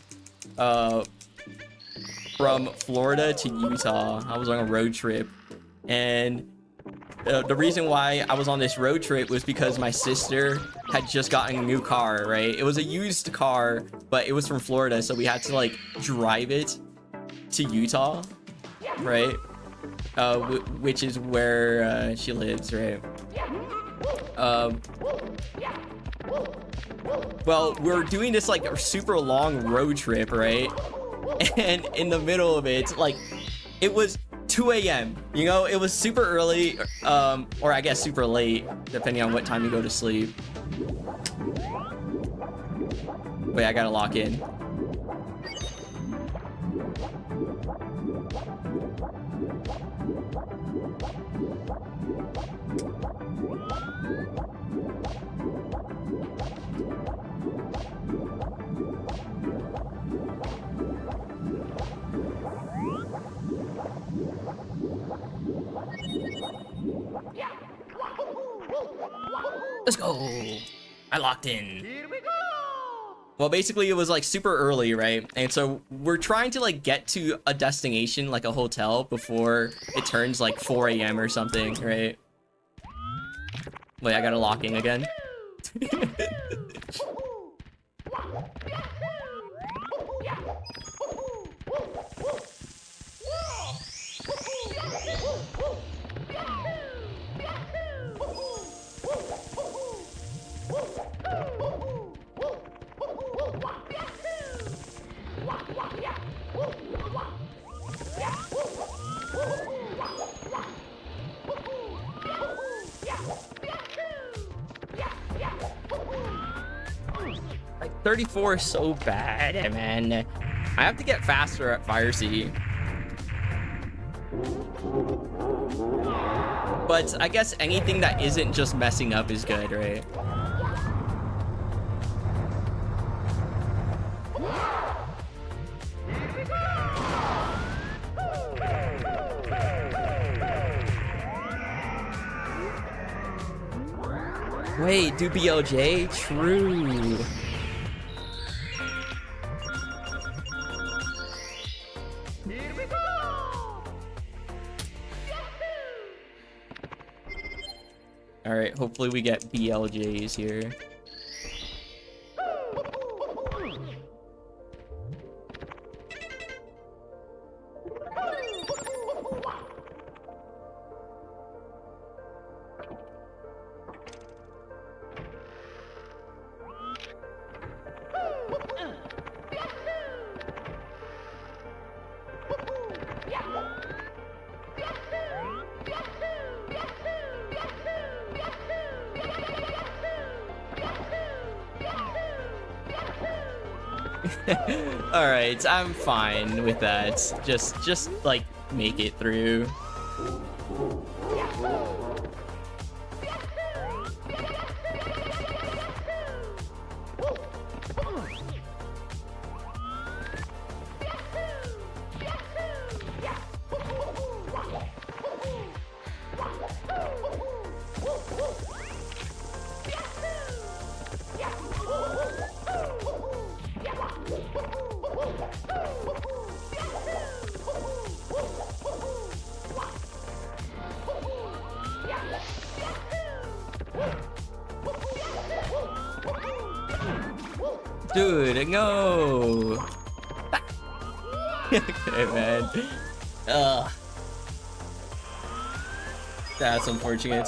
from Florida to Utah. I was on a road trip, and the reason why I was on this road trip was because my sister had just gotten a new car, right? It was a used car, but it was from Florida, so we had to like drive it to Utah, right? Which is where she lives, right? Well, we're doing this like a super long road trip, right? And in the middle of it, like, it was 2 a.m. You know, it was super early, or I guess super late, depending on what time you go to sleep. Wait, I gotta lock in. Let's go. I locked in. Well, basically it was like super early, right? And so we're trying to like get to a destination, like a hotel, before it turns like 4 a.m. or something, right? Wait, I gotta lock in again. Like 34 is so bad, man. I have to get faster at Fire Sea. But I guess anything that isn't just messing up is good, right? Wait, do BLJ? True. Alright, hopefully we get BLJs here. Alright, I'm fine with that. Just like make it through. Dude, no! Okay, man. Ugh. That's unfortunate.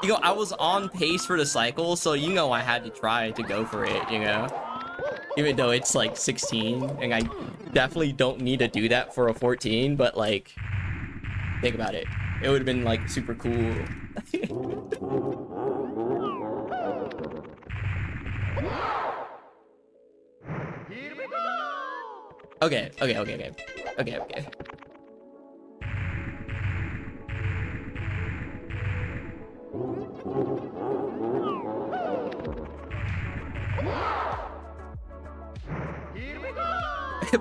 You know, I was on pace for the cycle, so you know I had to try to go for it, you know? Even though it's like 16, and I definitely don't need to do that for a 14, but like, think about it. It would have been like super cool. Okay.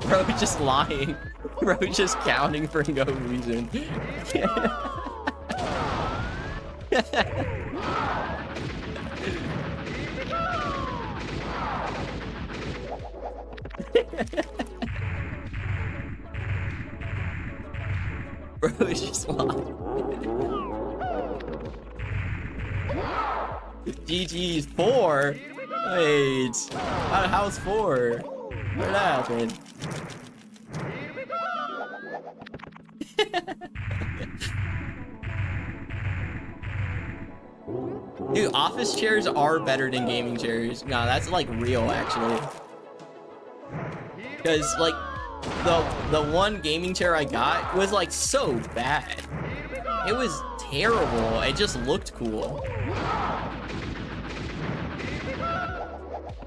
Bro, just lying. Bro, just counting for no reason. Bro, it's just lying. GG's 4? Wait. How's 4? What happened? Dude, office chairs are better than gaming chairs. No, that's like real actually. Because like the one gaming chair I got was like so bad. It was terrible. It just looked cool.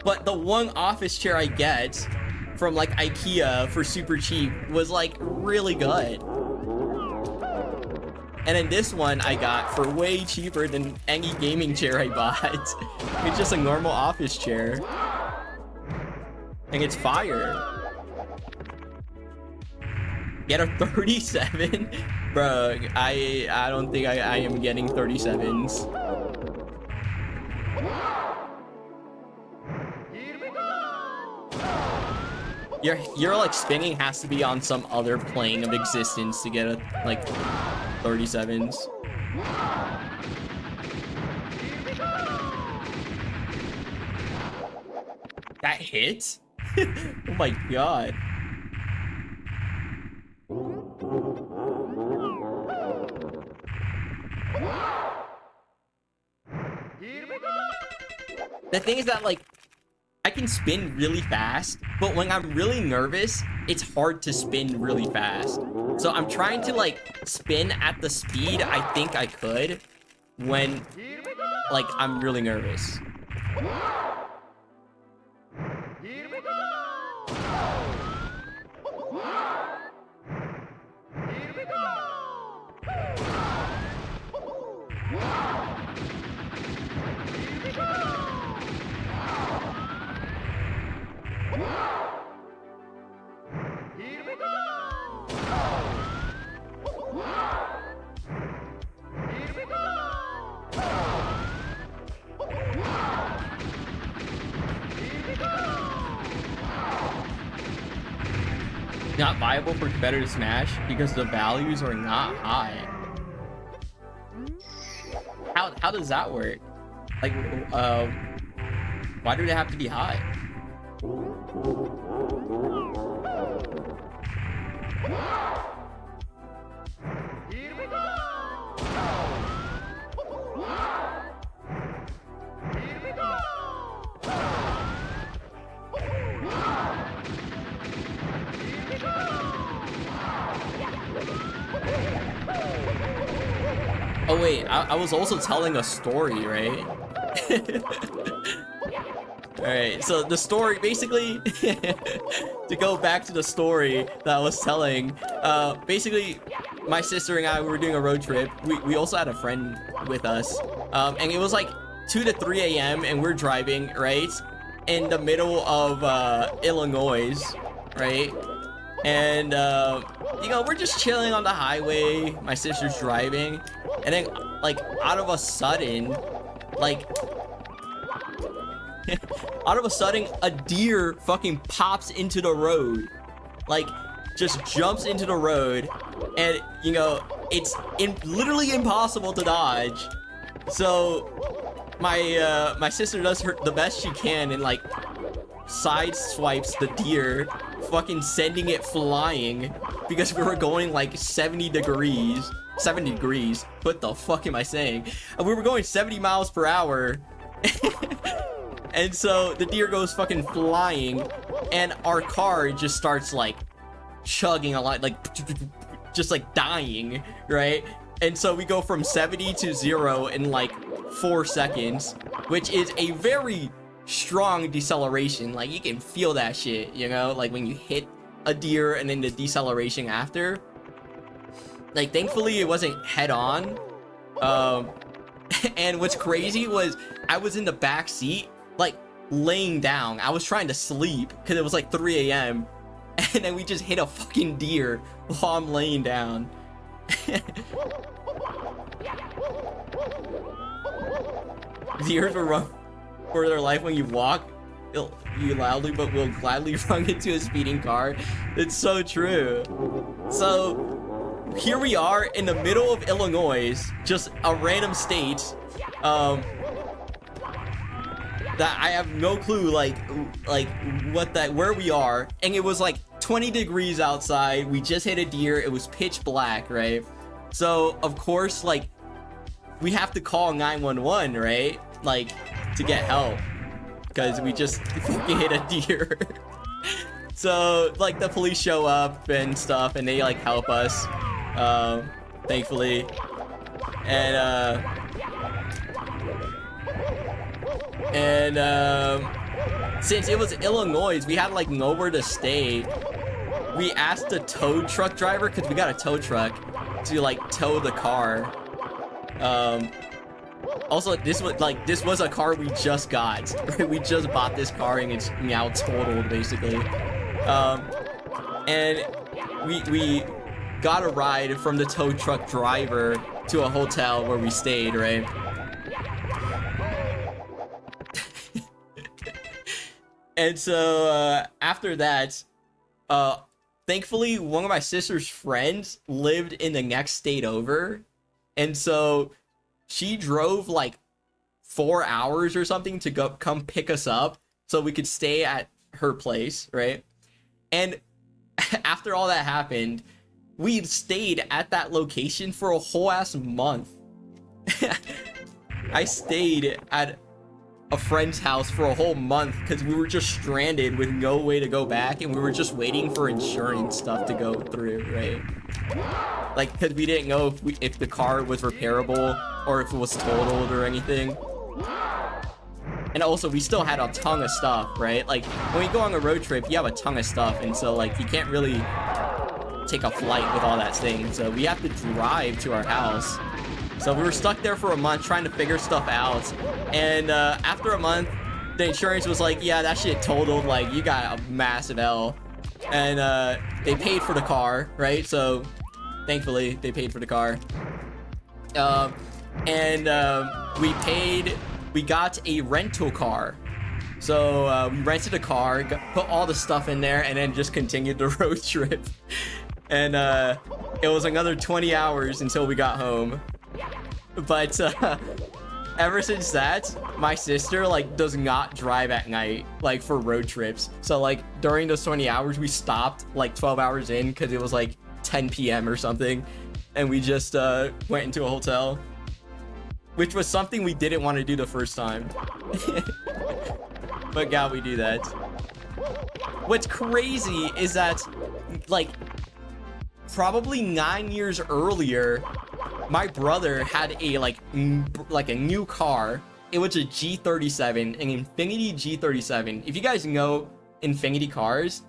But the one office chair I get from like IKEA for super cheap was like really good. And then this one I got for way cheaper than any gaming chair I bought. It's just a normal office chair. And it's fire. Get a 37? Bro, I don't think I am getting 37s. Your like spinning has to be on some other plane of existence to get a like 37s. That hit? Oh my god. The thing is that like I can spin really fast, but when I'm really nervous, it's hard to spin really fast. So I'm trying to like spin at the speed I think I could when like I'm really nervous. Not viable for competitive Smash because the values are not high. How does that work? Like, why do they have to be high? Oh wait, I was also telling a story, right? Alright, so the story, basically, to go back to the story that I was telling, basically, my sister and I were doing a road trip. We also had a friend with us, and it was like 2 to 3 a.m. and we're driving, right? In the middle of Illinois, right? And, you know, we're just chilling on the highway. My sister's driving. And then, like, out of a sudden, like, out of a sudden, a deer fucking pops into the road. Like, just jumps into the road. And, you know, it's literally impossible to dodge. So, my sister does the best she can and, like, side swipes the deer, fucking sending it flying because we were going like 70 degrees. What the fuck am I saying? And we were going 70 miles per hour. And so the deer goes fucking flying and our car just starts like chugging a lot, like just like dying, right? And so we go from 70 to 0 in like 4 seconds, which is a very strong deceleration. Like you can feel that shit, you know, like when you hit a deer and then the deceleration after. Like thankfully it wasn't head on. And what's crazy was I was in the back seat like laying down. I was trying to sleep because it was like 3 a.m. and then we just hit a fucking deer while I'm laying down. Deers will run for their life when you walk. You loudly but will gladly run into a speeding car. It's so true. So here we are in the middle of Illinois, just a random state, that I have no clue like where we are, and it was like 20 degrees outside. We just hit a deer. It was pitch black, right? So, of course, like, we have to call 911, right? Like, to get help. Because we just fucking hit a deer. So, like, the police show up and stuff, and they, like, help us. Thankfully. And, since it was Illinois, we had, like, nowhere to stay. We asked the tow truck driver, because we got a tow truck, to, like, tow the car. Also, this was a car we just got. Right? We just bought this car, and it's now totaled, basically. And we got a ride from the tow truck driver to a hotel where we stayed, right? And so after that, thankfully one of my sister's friends lived in the next state over, and so she drove like 4 hours or something to come pick us up so we could stay at her place, right? And after all that happened, we stayed at that location for a whole ass month. I stayed at a friend's house for a whole month because we were just stranded with no way to go back, and we were just waiting for insurance stuff to go through, right? Like, because we didn't know if the car was repairable or if it was totaled or anything. And also, we still had a ton of stuff, right? Like, when you go on a road trip, you have a ton of stuff, and so, like, you can't really take a flight with all that thing. So we have to drive to our house. So we were stuck there for a month trying to figure stuff out. And after a month, the insurance was like, yeah, that shit totaled. Like, you got a massive L. And they paid for the car, right? So thankfully, they paid for the car. We got a rental car. So we rented a car, put all the stuff in there, and then just continued the road trip. And it was another 20 hours until we got home. But ever since that, my sister like does not drive at night, like for road trips. So like during those 20 hours, we stopped like 12 hours in because it was like 10 p.m. or something, and we just went into a hotel, which was something we didn't want to do the first time. But God, we do that. What's crazy is that like probably 9 years earlier, my brother had a like a new car. It was a G37, an Infiniti G37. If you guys know Infiniti cars,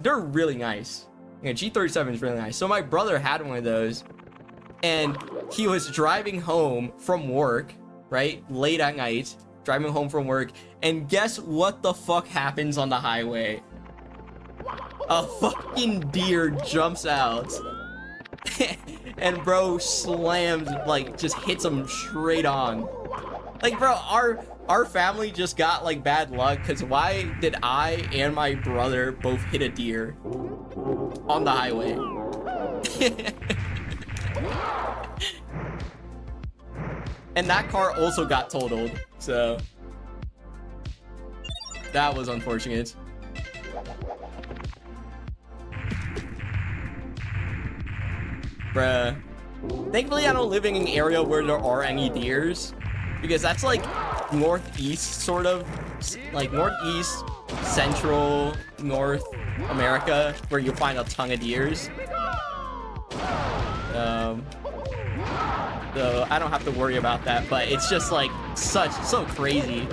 they're really nice. G37 is really nice. So my brother had one of those, and he was driving home from work, right? Late at night, driving home from work, and guess what the fuck happens on the highway? A fucking deer jumps out. And bro slams, like, just hits him straight on. Like, bro, our family just got, like, bad luck, because why did I and my brother both hit a deer on the highway? And that car also got totaled, so that was unfortunate. Bruh. Thankfully, I don't live in an area where there are any deers, because that's like northeast, sort of, like northeast, central, North America, where you find a ton of deers. So I don't have to worry about that, but it's just like so crazy.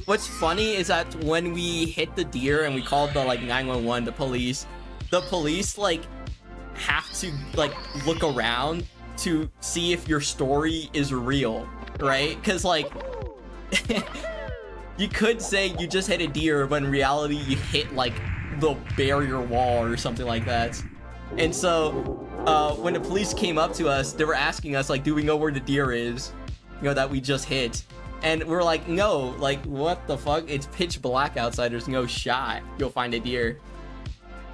What's funny is that when we hit the deer and we called the like 911, the police like have to like look around to see if your story is real, right? Because like you could say you just hit a deer, but in reality you hit like the barrier wall or something like that. And so when the police came up to us, they were asking us like, do we know where the deer is, you know, that we just hit? And we're like, no, like, what the fuck? It's pitch black outside. There's no shot you'll find a deer.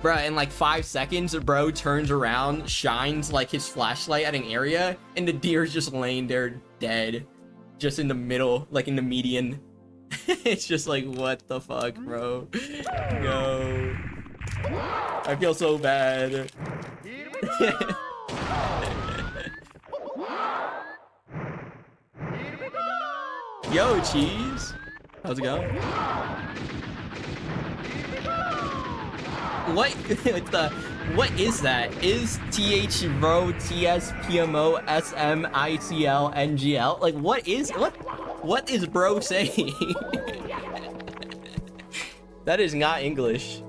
Bruh, in like 5 seconds, bro turns around, shines like his flashlight at an area, and the deer's just laying there dead. just in the middle, like in the median. It's just like, what the fuck, bro? No. I feel so bad. Yo, cheese. How's it going? What is that? Is TH bro TSPMO SMICL NGL? Like what is bro saying? That is not English.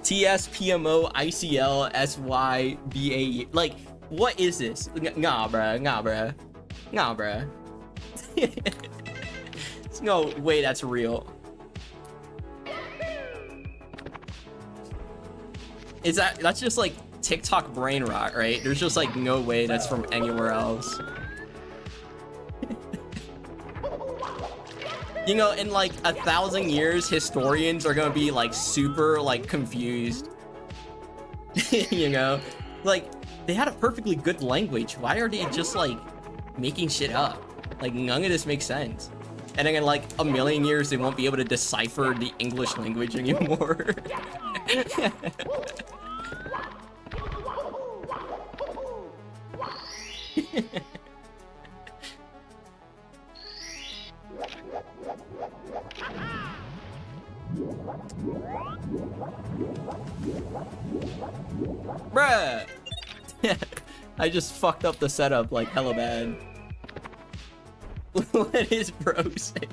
TSPMO ICL SYBA. Like what is this? Nah, bruh. There's no way that's real. That's just like TikTok brain rot, right? There's just like no way that's from anywhere else. You know, in like 1,000 years, historians are gonna be like super like confused. You know, like they had a perfectly good language. Why are they just like making shit up? Like none of this makes sense. And then in like a million years, they won't be able to decipher the English language anymore. Bruh! I just fucked up the setup like hella bad. What is bro saying?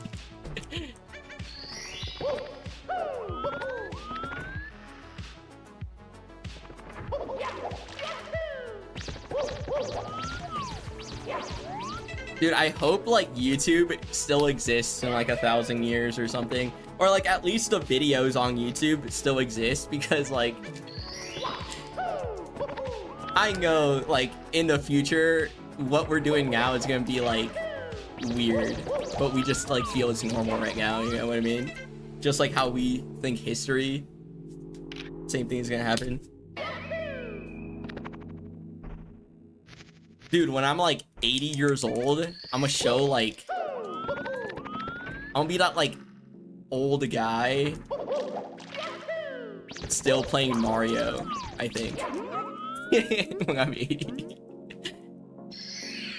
Dude, I hope like YouTube still exists in like 1,000 years or something. Or like at least the videos on YouTube still exist, because like I know like in the future what we're doing now is gonna be like weird, but we just like feel it's normal right now, you know what I mean? Just like how we think history, same thing is gonna happen. Dude, when I'm like 80 years old, I'm gonna show like I'm gonna be that like old guy still playing Mario, I think. When I'm 80.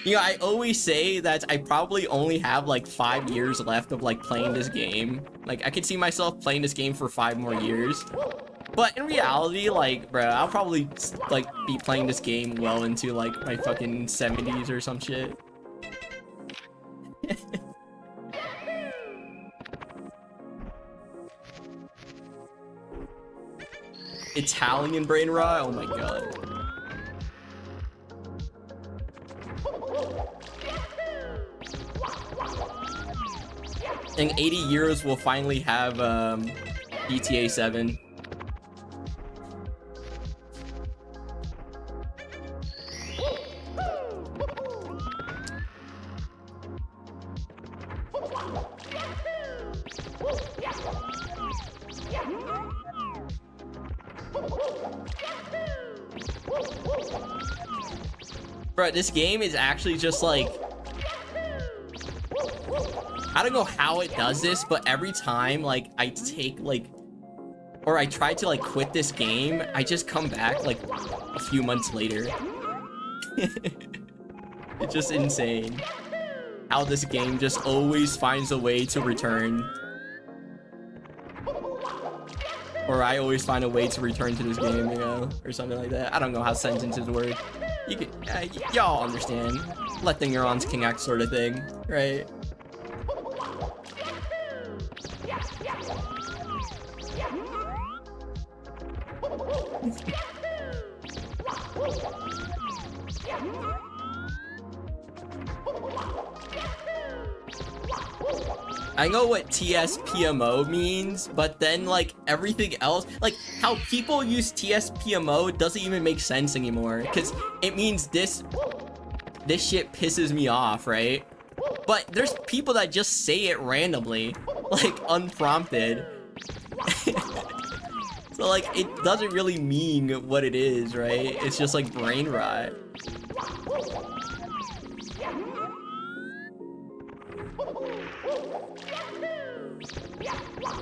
You know, I always say that I probably only have like 5 years left of like playing this game. Like I could see myself playing this game for 5 more years. But in reality, like, bro, I'll probably like be playing this game well into like my fucking 70s or some shit. Italian brain rot? Oh my god. In 80 years, we'll finally have GTA 7. Bro, this game is actually just like, I don't know how it does this, but every time like I take like, or I try to like quit this game, I just come back like a few months later. It's just insane how this game just always finds a way to return. Or I always find a way to return to this game, you know, or something like that. I don't know how sentences work. You could, y'all understand. Let the neurons connect sort of thing, right? I know what TSPMO means, but then like everything else, like how people use TSPMO doesn't even make sense anymore, because it means this shit pisses me off, right? But there's people that just say it randomly, like unprompted. So like it doesn't really mean what it is, right? It's just like brain rot.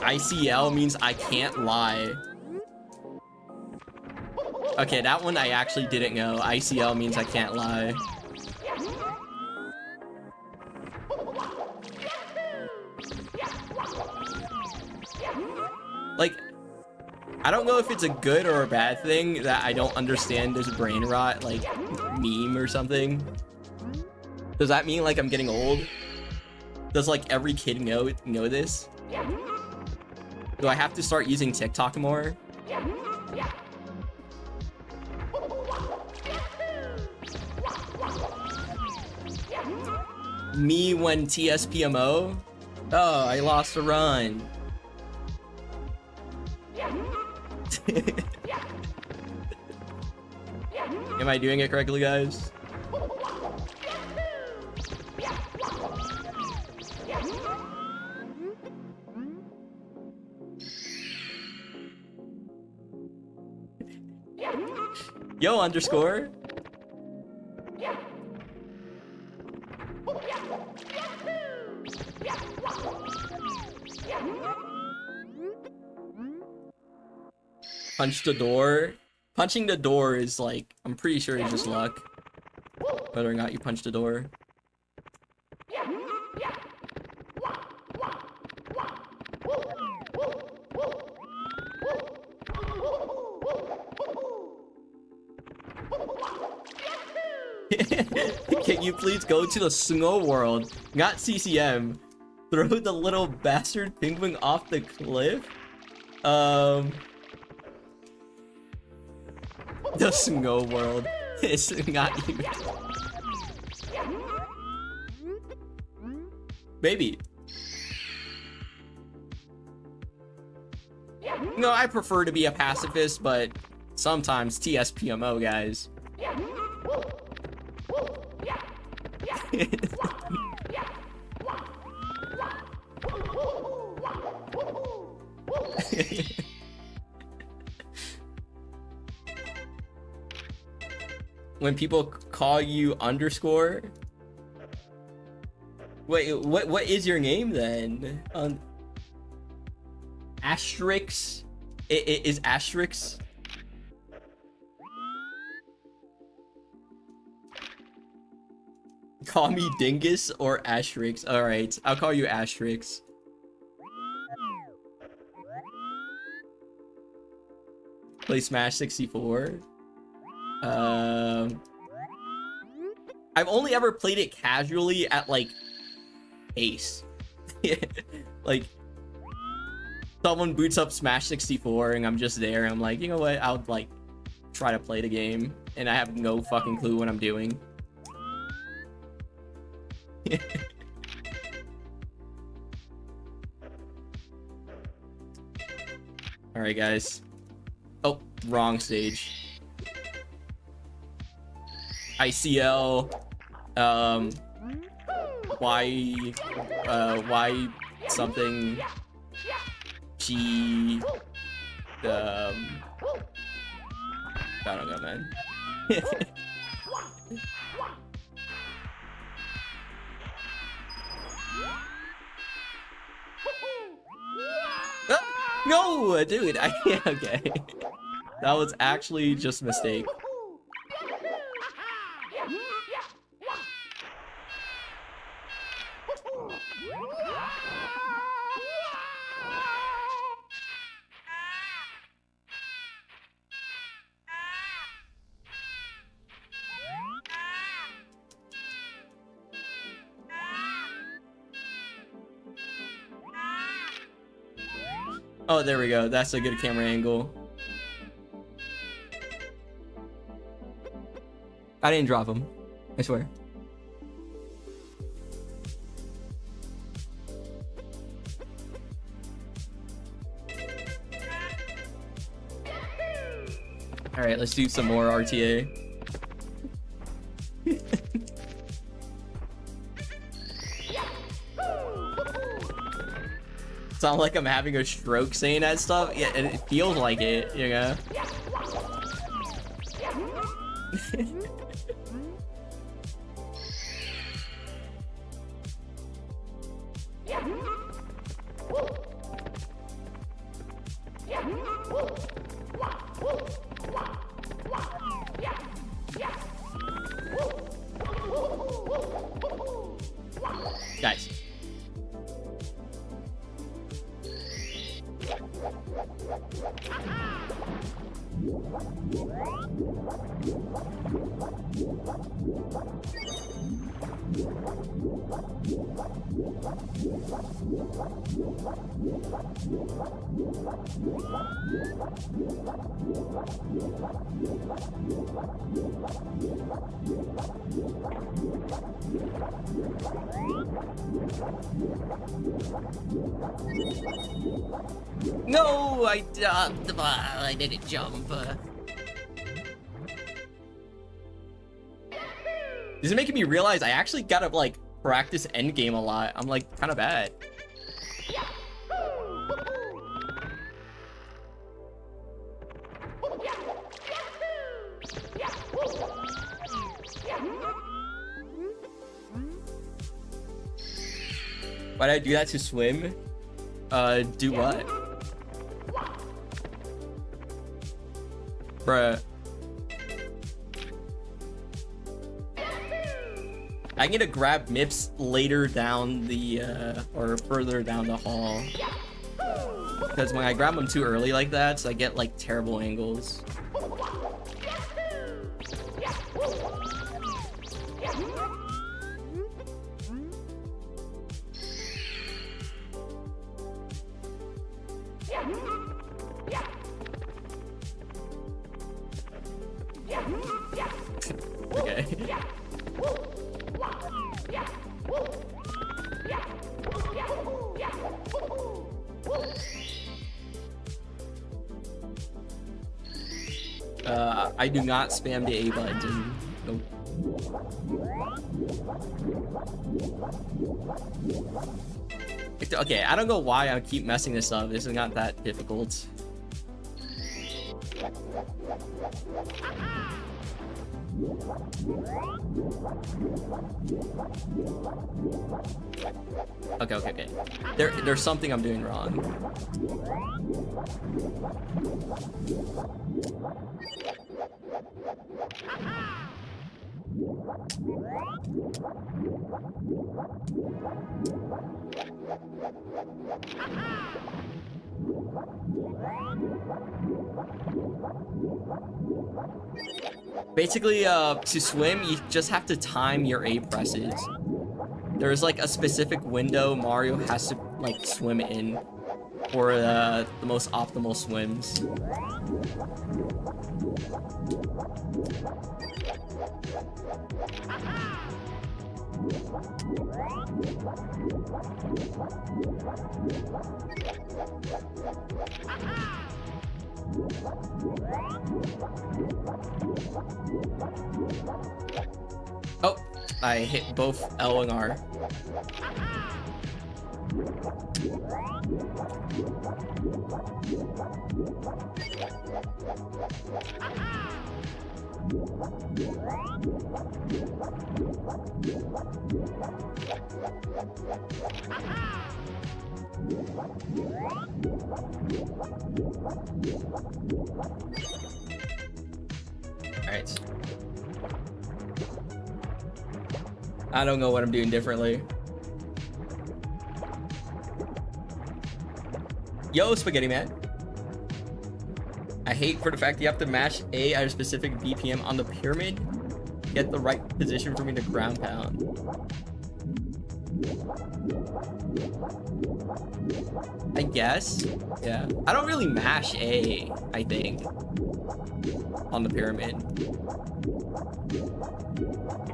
ICL means I can't lie. Okay, that one I actually didn't know. ICL means I can't lie. Like, I don't know if it's a good or a bad thing that I don't understand this brain rot, like, meme or something. Does that mean, like, I'm getting old? Does, like, every kid know this? Do I have to start using TikTok more? Me when TSPMO? Oh, I lost a run. Am I doing it correctly, guys? Yo, underscore. Punch the door. Punching the door is like, I'm pretty sure it's just luck. Whether or not you punch the door. Can you please go to the snow world? Not CCM. Throw the little bastard penguin off the cliff? The snow world. It's not even. Maybe. No, I prefer to be a pacifist, but sometimes TSPMO, guys. When people call you underscore, wait, what is your name then? Asterix? It is Asterix? Call me Dingus or Asterix. All right, I'll call you Asterix. Play Smash 64. I've only ever played it casually at like Ace. Like someone boots up Smash 64 and I'm just there and I'm like, you know what, I'll like try to play the game and I have no fucking clue what I'm doing. All right, guys. Oh, wrong stage. ICL, Y something, G, I don't know, man. No, dude, okay. That was actually just a mistake. Oh, there we go. That's a good camera angle. I didn't drop him. I swear. All right, let's do some more RTA. Sound like I'm having a stroke saying that stuff. Yeah, and it feels like it, you know. No, I didn't jump. This is making me realize I actually gotta like practice endgame a lot. I'm like kind of bad. Why did I do that to swim? Do what? Bruh. I need to grab MIPS later down the, or further down the hall. Because when I grab them too early like that, so I get like terrible angles. Okay. I do not spam the A button. Nope. Okay, I don't know why I keep messing this up. This is not that difficult. Okay. There's something I'm doing wrong. Basically, to swim, you just have to time your A presses. There's like a specific window Mario has to like swim in for the most optimal swims. Oh, I hit both L and R. Alright. I don't know what I'm doing differently. Yo, Spaghetti Man. I hate for the fact you have to mash A at a specific BPM on the pyramid. Get the right position for me to ground pound. I guess. Yeah. I don't really mash A, I think, on the pyramid.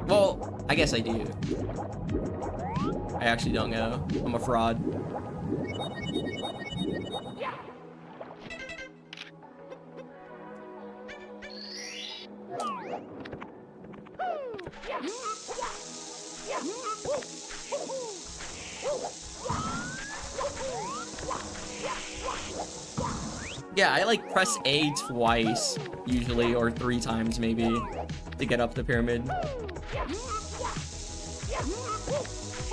Well, I guess I do. I actually don't know. I'm a fraud. Yeah, I like press A twice, usually, or 3 times maybe, to get up the pyramid.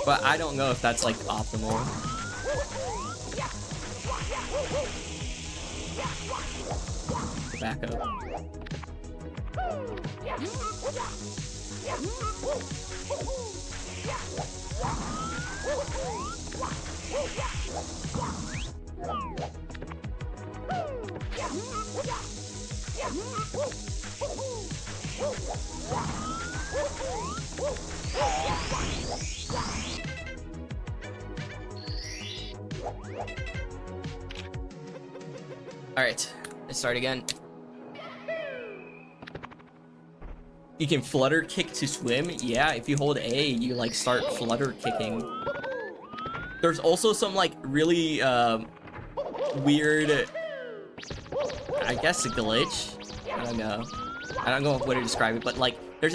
But I don't know if that's like optimal. Back up. Alright, let's start again. You can flutter kick to swim. Yeah, if you hold A, you like start flutter kicking. There's also some like really weird, I guess, a glitch. I don't know what to describe it, but like there's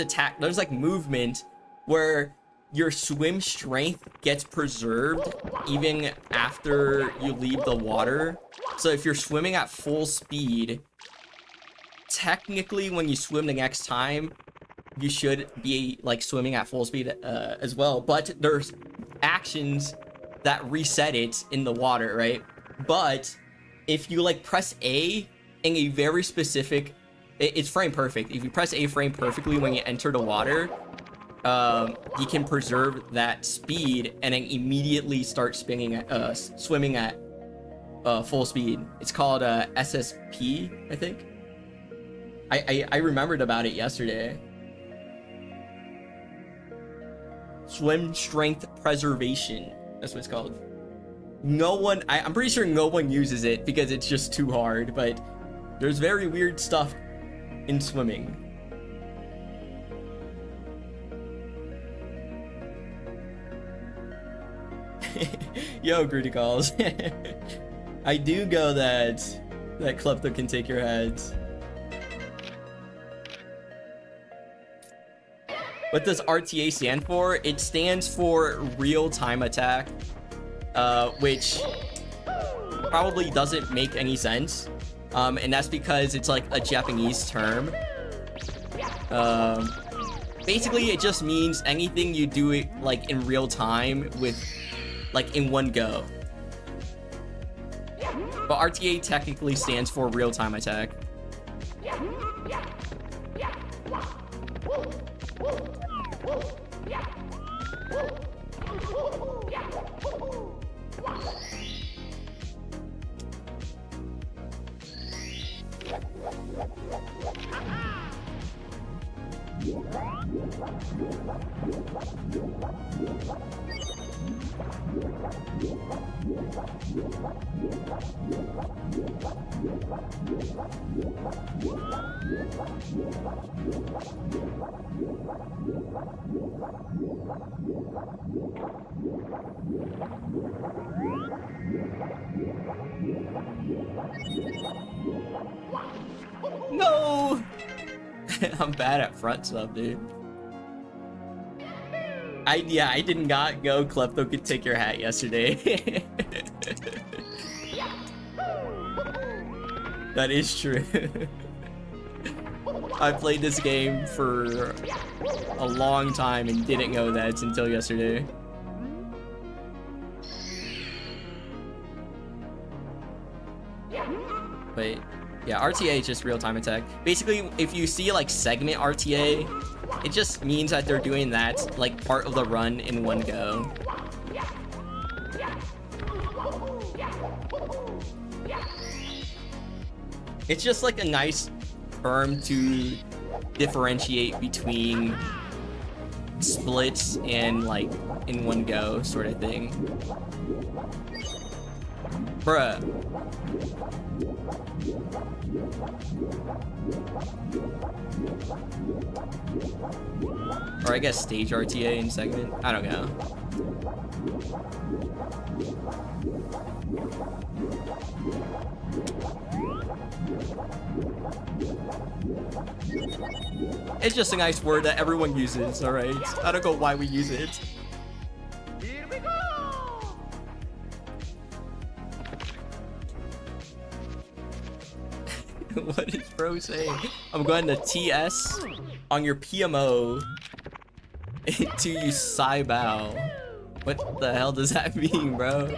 like movement where your swim strength gets preserved even after you leave the water. So if you're swimming at full speed, technically when you swim the next time, you should be like swimming at full speed as well. But there's actions that reset it in the water, right? But if you like press A in a very specific, it's frame perfect. If you press A frame perfectly when you enter the water, you can preserve that speed and then immediately start swimming at full speed. It's called SSP, I think. I remembered about it yesterday. Swim strength preservation. That's what it's called. I'm pretty sure no one uses it because it's just too hard, but there's very weird stuff in swimming. Yo, Gritty Calls. I do go that Klepto can take your heads. What does RTA stand for? It stands for real-time attack, which probably doesn't make any sense. And that's because it's like a Japanese term. Basically, it just means anything you do it like in real time with like in one go. But RTA technically stands for real-time attack. No! I'm bad at front sub, dude. I did not go Klepto could take your hat yesterday. That is true. I played this game for a long time and didn't know that until yesterday. But yeah, RTA is just real-time attack. Basically, if you see like segment RTA, it just means that they're doing that like part of the run in one go. It's just like a nice term to differentiate between splits and like in one go sort of thing. Bruh. Or I guess stage RTA in segment. I don't know. It's just a nice word that everyone uses, alright? I don't know why we use it. Here we go! What is bro saying? I'm going to TS on your PMO to you Saibao. What the hell does that mean, bro?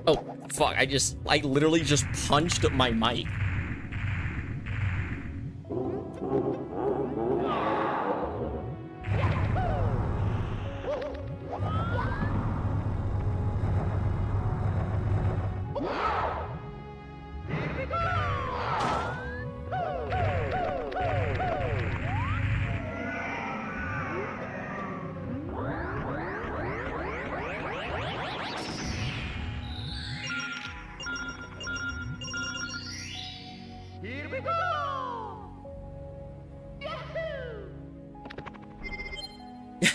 Oh, fuck. I literally just punched my mic. Here we go! Yahoo!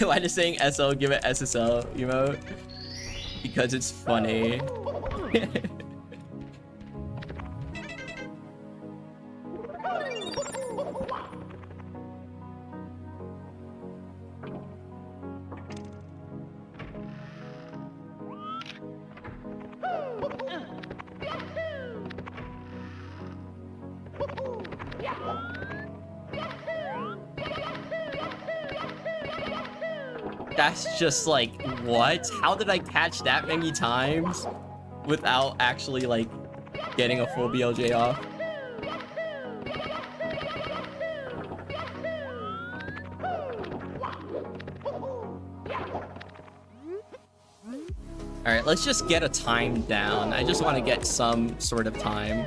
Why just saying SL, give it SSL emote? Because it's funny. That's just like, what? How did I catch that many times without actually like getting a full BLJ off? Alright, let's just get a time down. I just want to get some sort of time.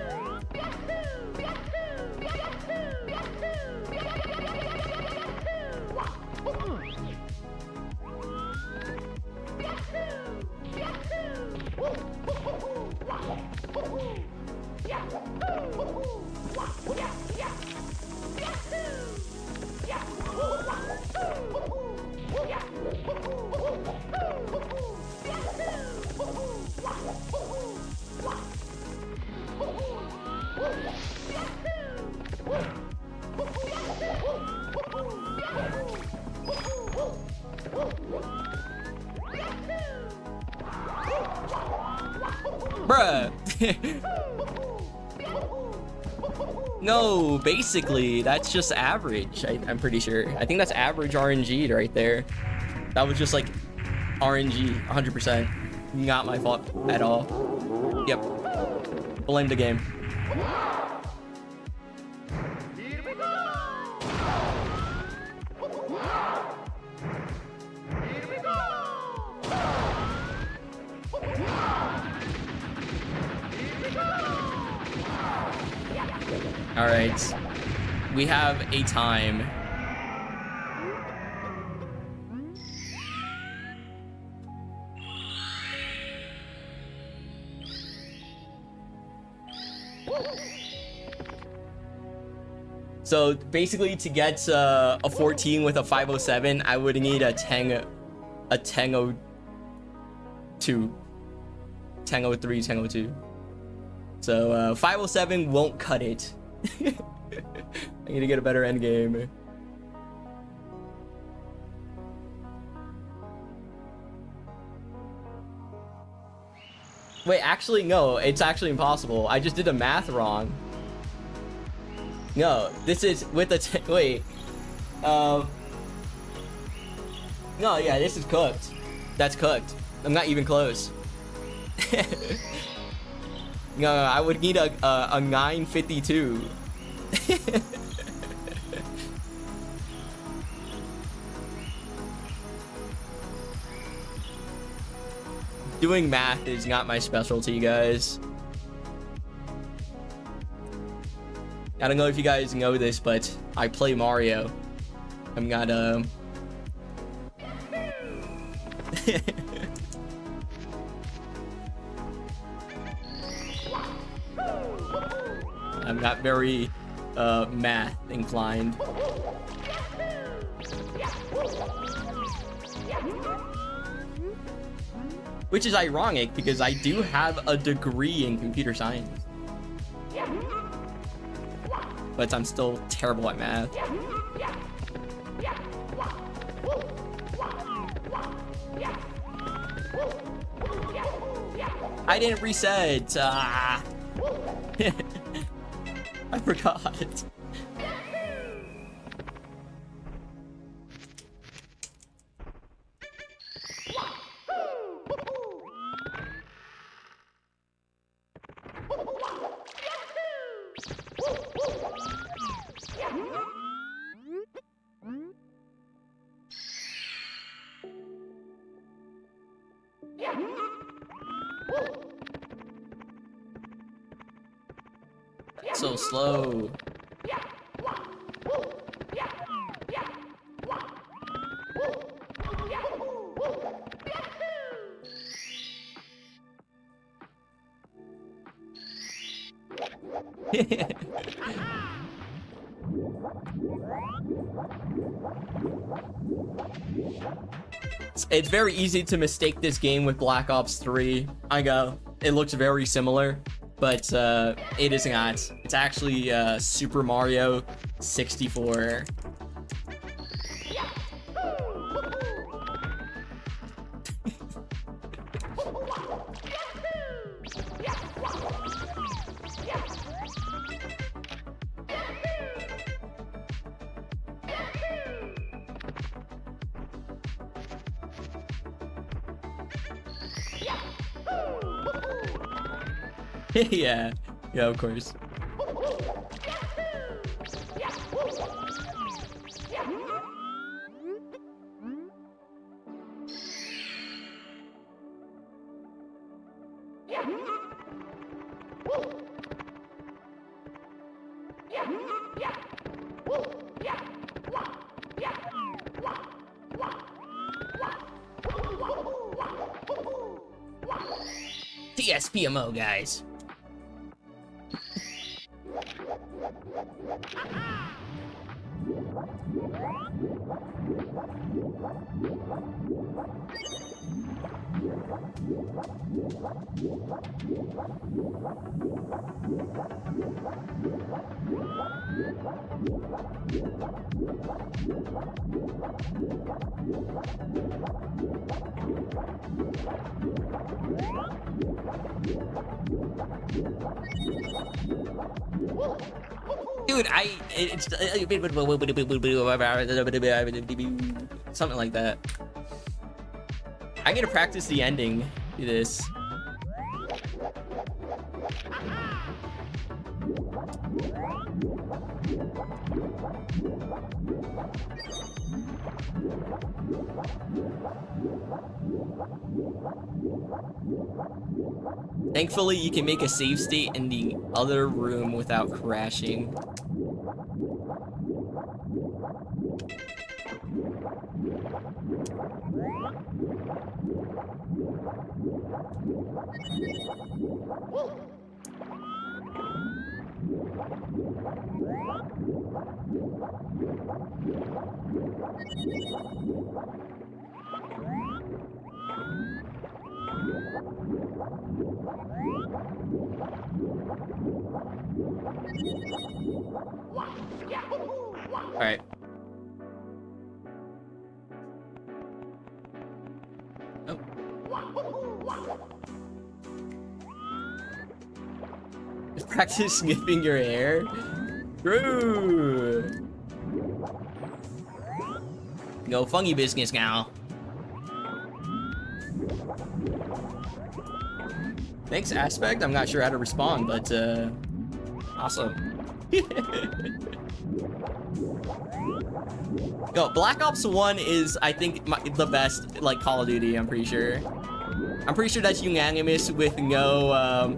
Bruh. No, basically, that's just average. I'm pretty sure. I think that's average RNG right there. That was just like RNG, 100%. Not my fault at all. Yep. Blame the game. Here we go! Here we go! All right. We have a time. So basically, to get a 14 with a 507, I would need a 1002, 1003, 1002. So 507 won't cut it. I need to get a better end game. Wait, actually, no. It's actually impossible. I just did the math wrong. No, this is with the wait. No, yeah, this is cooked. That's cooked. I'm not even close. No, I would need a 952. Doing math is not my specialty, guys. I don't know if you guys know this, but I play Mario. I'm not I'm not very math inclined. Which is ironic because I do have a degree in computer science. But I'm still terrible at math. I didn't reset. I forgot. So slow. It's very easy to mistake this game with Black Ops 3. I go, it looks very similar, but it is not. It's actually Super Mario 64. Yeah, of course. TSPMO, guys. Dude, it's something like that. I'm gonna practice the ending to this. Thankfully, you can make a save state in the other room without crashing. All right. Oh. Practice sniffing your hair? True. Go funky business now. Thanks, Aspect. I'm not sure how to respond, but awesome. Yo, Black Ops 1 is, I think, the best, like, Call of Duty, I'm pretty sure. I'm pretty sure that's unanimous with no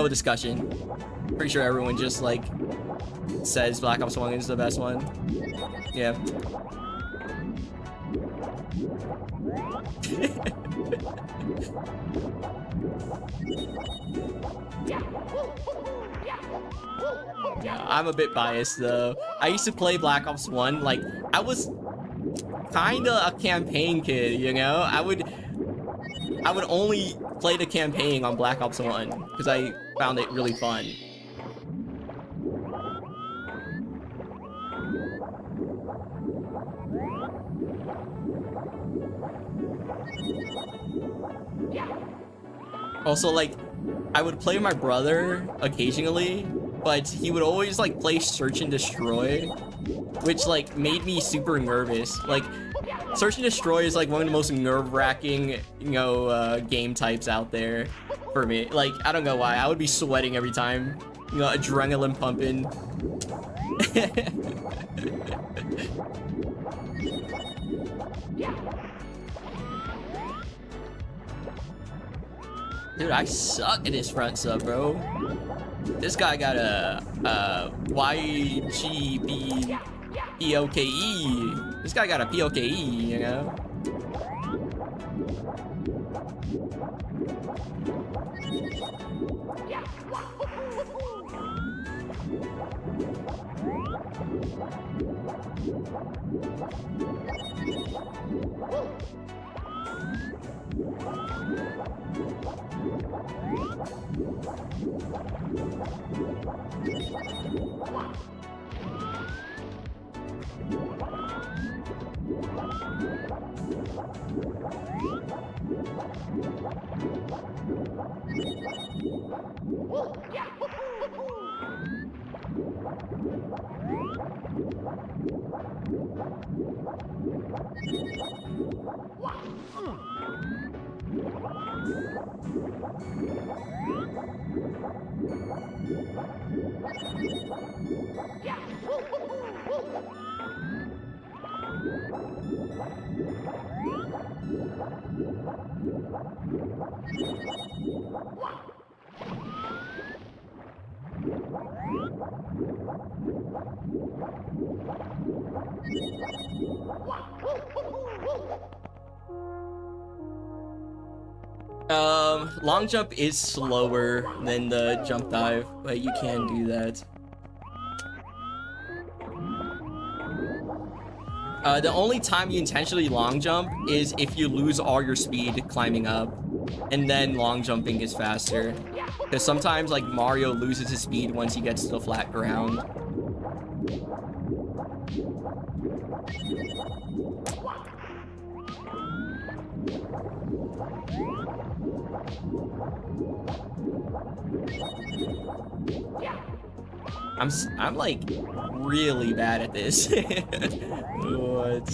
discussion. Pretty sure everyone just, like, says Black Ops 1 is the best one. Yeah. Yeah, I'm a bit biased though. I used to play Black Ops 1, like, I was kinda a campaign kid, you know? I would only play the campaign on Black Ops 1 because I found it really fun. Also, like, I would play my brother occasionally, but he would always, like, play Search and Destroy, which, like, made me super nervous. Like, Search and Destroy is, like, one of the most nerve-wracking, you know, game types out there for me. Like, I don't know why. I would be sweating every time, you know, adrenaline pumping. Dude, I suck at this front sub, bro. This guy got a YGBPOKE. This guy got a POKE, you know? Long jump is slower than the jump dive, but you can do that. The only time you intentionally long jump is if you lose all your speed climbing up, and then long jumping is faster. Because sometimes, like, Mario loses his speed once he gets to the flat ground. I'm like really bad at this. What?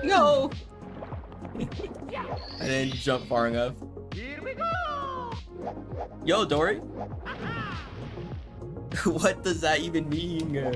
No! I didn't jump far enough. Here we go! Yo, Dory. What does that even mean?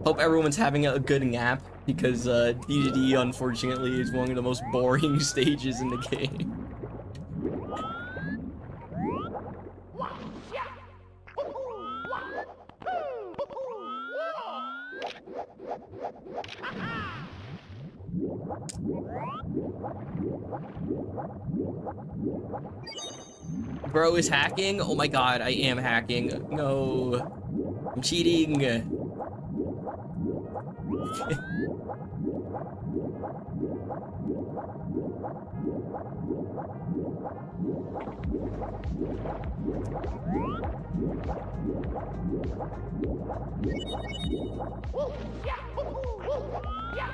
Hope everyone's having a good nap, because DDD unfortunately is one of the most boring stages in the game. Bro is hacking? Oh my god, I am hacking. No. I'm cheating.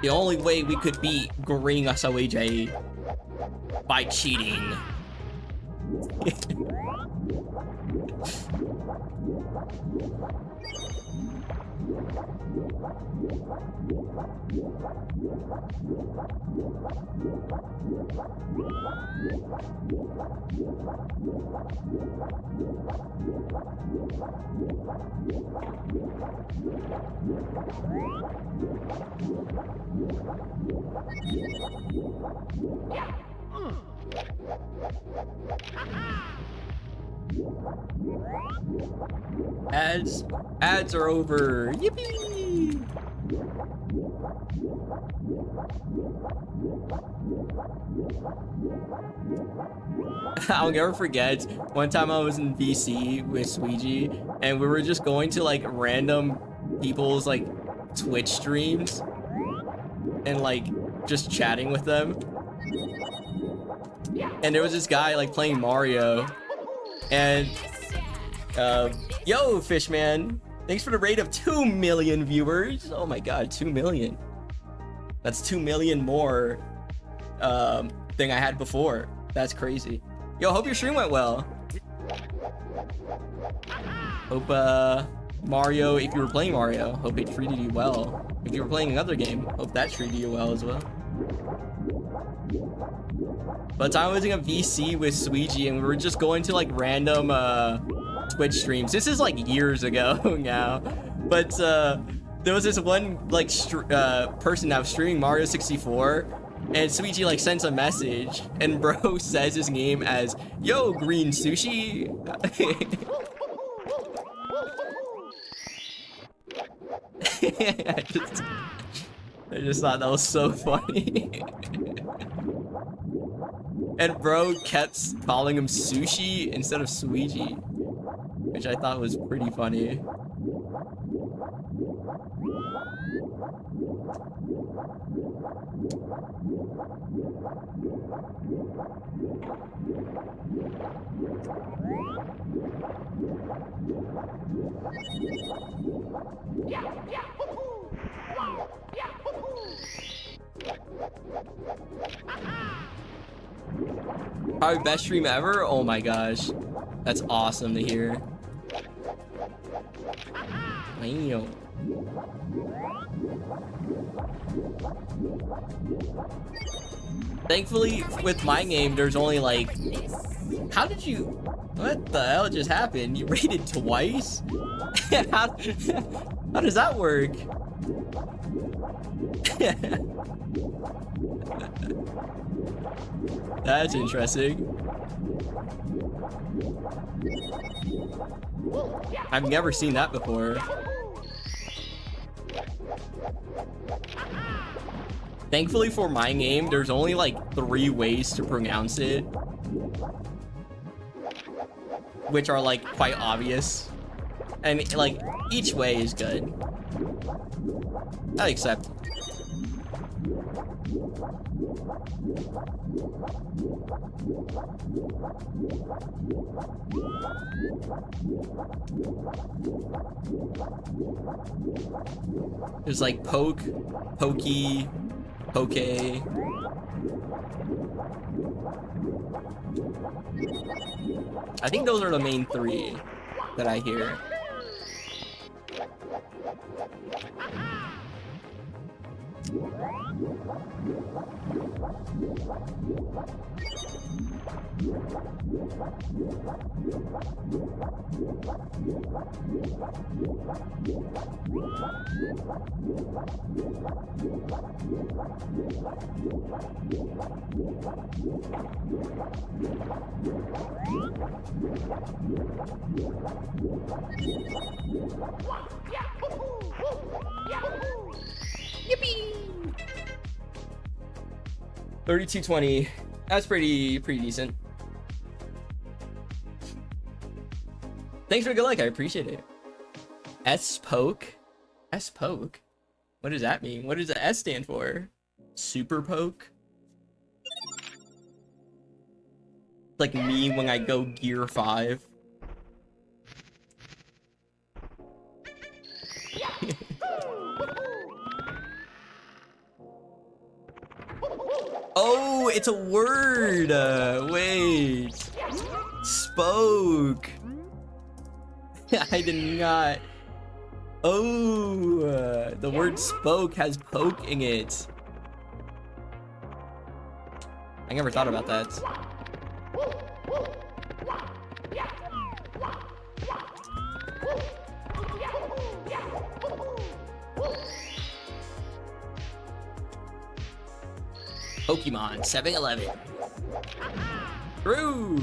The only way we could beat Green SOAJ by cheating. Ads are over. Yippee! I'll never forget one time I was in VC with Sweegie and we were just going to like random people's like Twitch streams and like just chatting with them. And there was this guy like playing Mario and yo Fishman, thanks for the raid of 2 million viewers. Oh my god, 2 million. That's 2 million more thing I had before. That's crazy. Yo, hope your stream went well. Hope Mario, if you were playing Mario, hope it treated you well. If you were playing another game, hope that treated you well as well. But I was in a VC with Sweegie and we were just going to like random Twitch streams. This is like years ago now. But there was this one like person that was streaming Mario 64 and Sweegie like sends a message and bro says his name as yo green sushi. I just thought that was so funny. And bro kept calling him sushi instead of Sweegie, which I thought was pretty funny. Probably best stream ever? Oh my gosh. That's awesome to hear. Damn. Thankfully, with my game, there's only like... How did you... What the hell just happened? You raided twice? how does that work? That's interesting. I've never seen that before. Thankfully for my name, there's only like 3 ways to pronounce it, which are like quite obvious, and like each way is good. I accept. There's like poke, pokey, poke. I think those are the main 3 that I hear. Yippee! 3220. That's pretty decent. Thanks for the good luck. I appreciate it. S-Poke? S-Poke? What does that mean? What does the S stand for? Super Poke? Like me when I go Gear 5. Oh, it's a word. Wait. Spoke. I did not. Oh, the word spoke has poke in it. I never thought about that. Pokemon 7-Eleven. Through.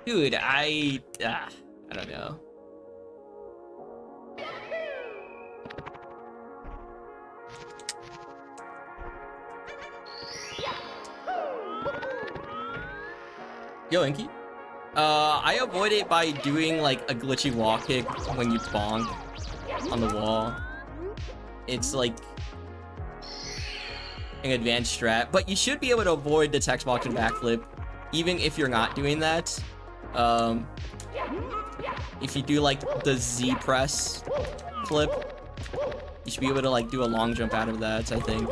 Dude, I don't know. Yo, Inky. I avoid it by doing like a glitchy wall kick when you bonk on the wall. It's like an advanced strat, but you should be able to avoid the text box and backflip, even if you're not doing that. If you do like the Z press flip, you should be able to like do a long jump out of that, I think.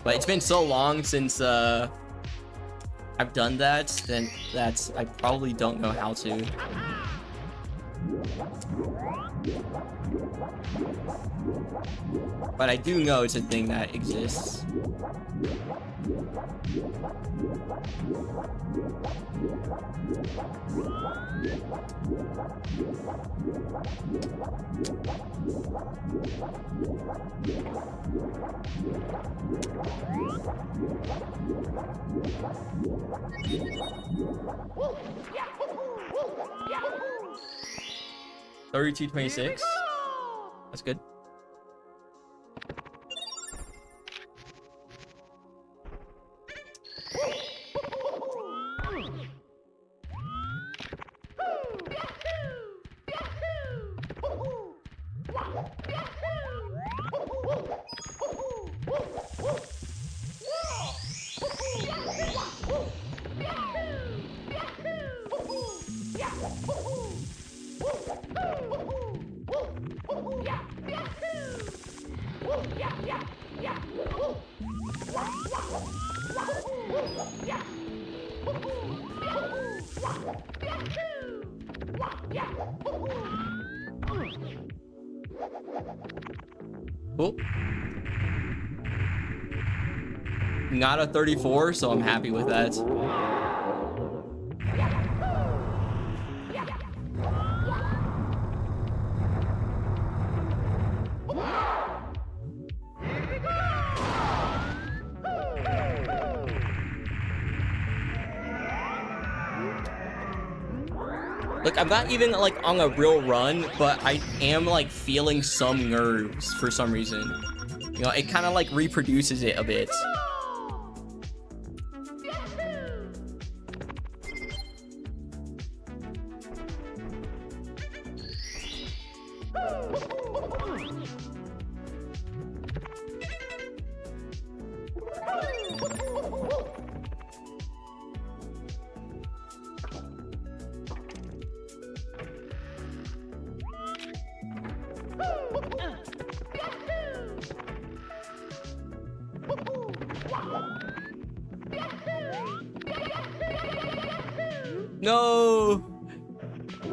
But it's been so long since I've done that, then I probably don't know how to. But I do know it's a thing that exists. $32.26. That's good. Cool. Not a 34, so I'm happy with that. Look, I'm not even like on a real run, but I am like feeling some nerves for some reason. You know, it kind of like reproduces it a bit. No!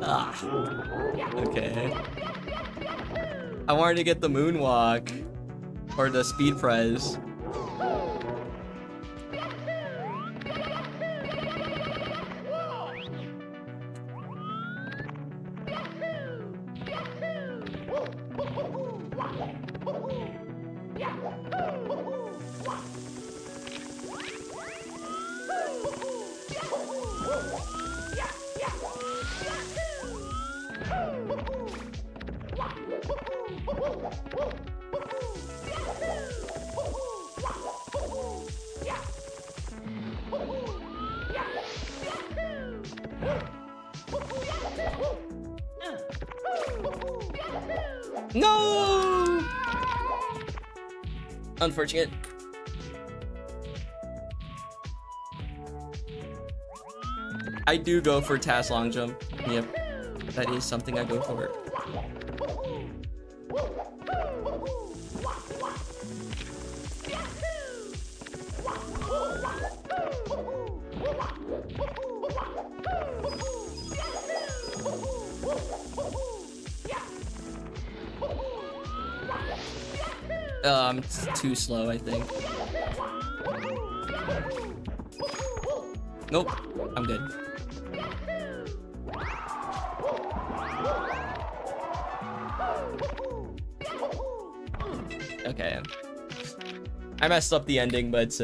Ah. Okay. I wanted to get the moonwalk. Or the speed press. No! Unfortunate. I do go for task long jump. Yep. That is something I go for. It's too slow, I think. Nope, I'm good. Okay. I messed up the ending, but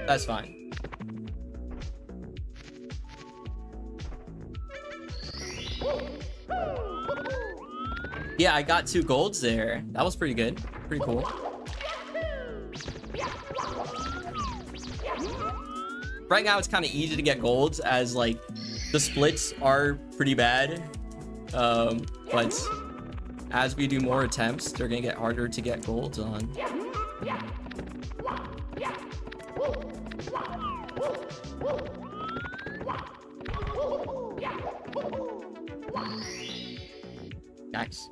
that's fine. Yeah, I got 2 golds there. That was pretty good. Pretty cool. Right now, it's kind of easy to get golds as, like, the splits are pretty bad. But as we do more attempts, they're gonna get harder to get golds on. Yikes.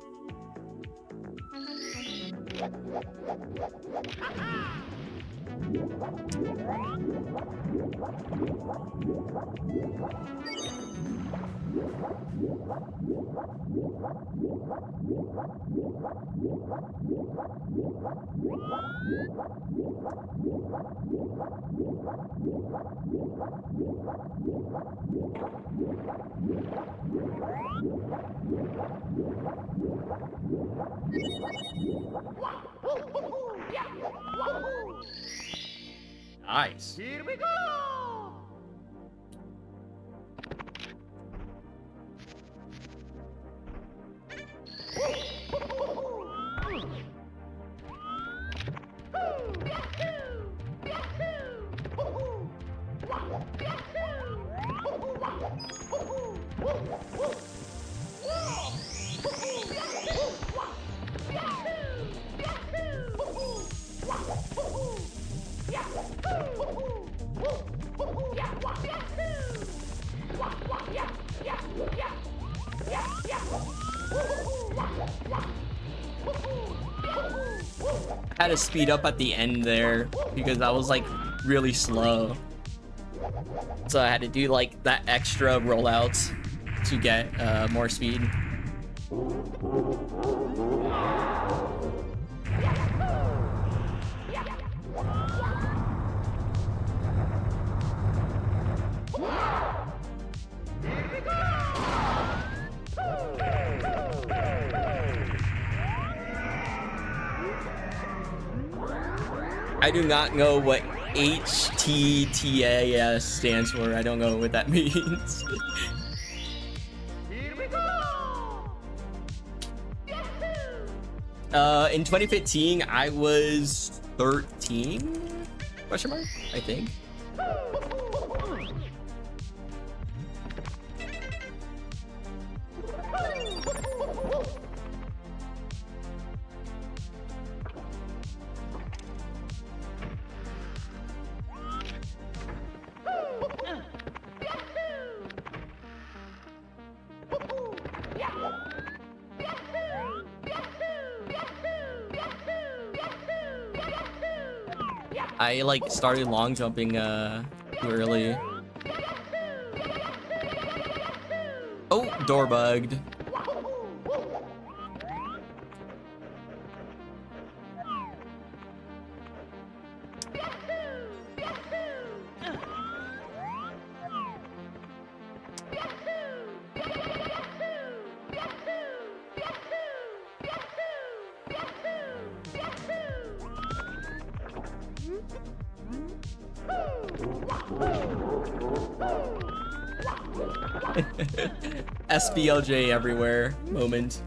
Nice. Here we go! Had to speed up at the end there because I was like really slow. So I had to do like that extra rollouts to get more speed. I do not know what HTTAS stands for. I don't know what that means. Here we go! In 2015, I was 13? Question mark? I think. I like started long jumping too early. Oh, door bugged. SBLJ everywhere moment.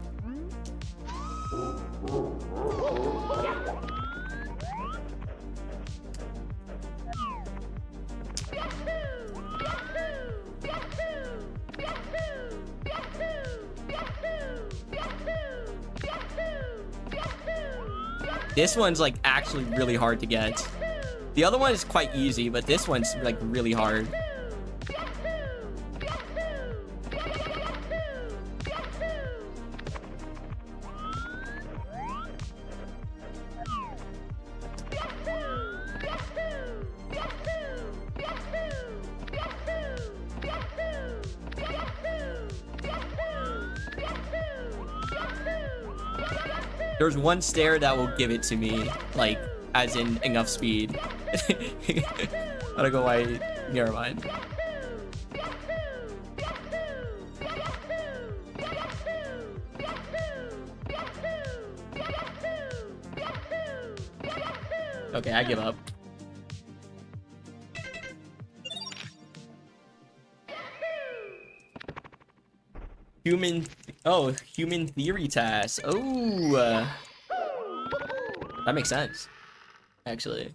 This one's like actually really hard to get. The other one is quite easy, but this one's like really hard. There's one stair that will give it to me, like, as in enough speed. I don't know why. Never mind. Okay, I give up. Human theory test. Oh, that makes sense, actually.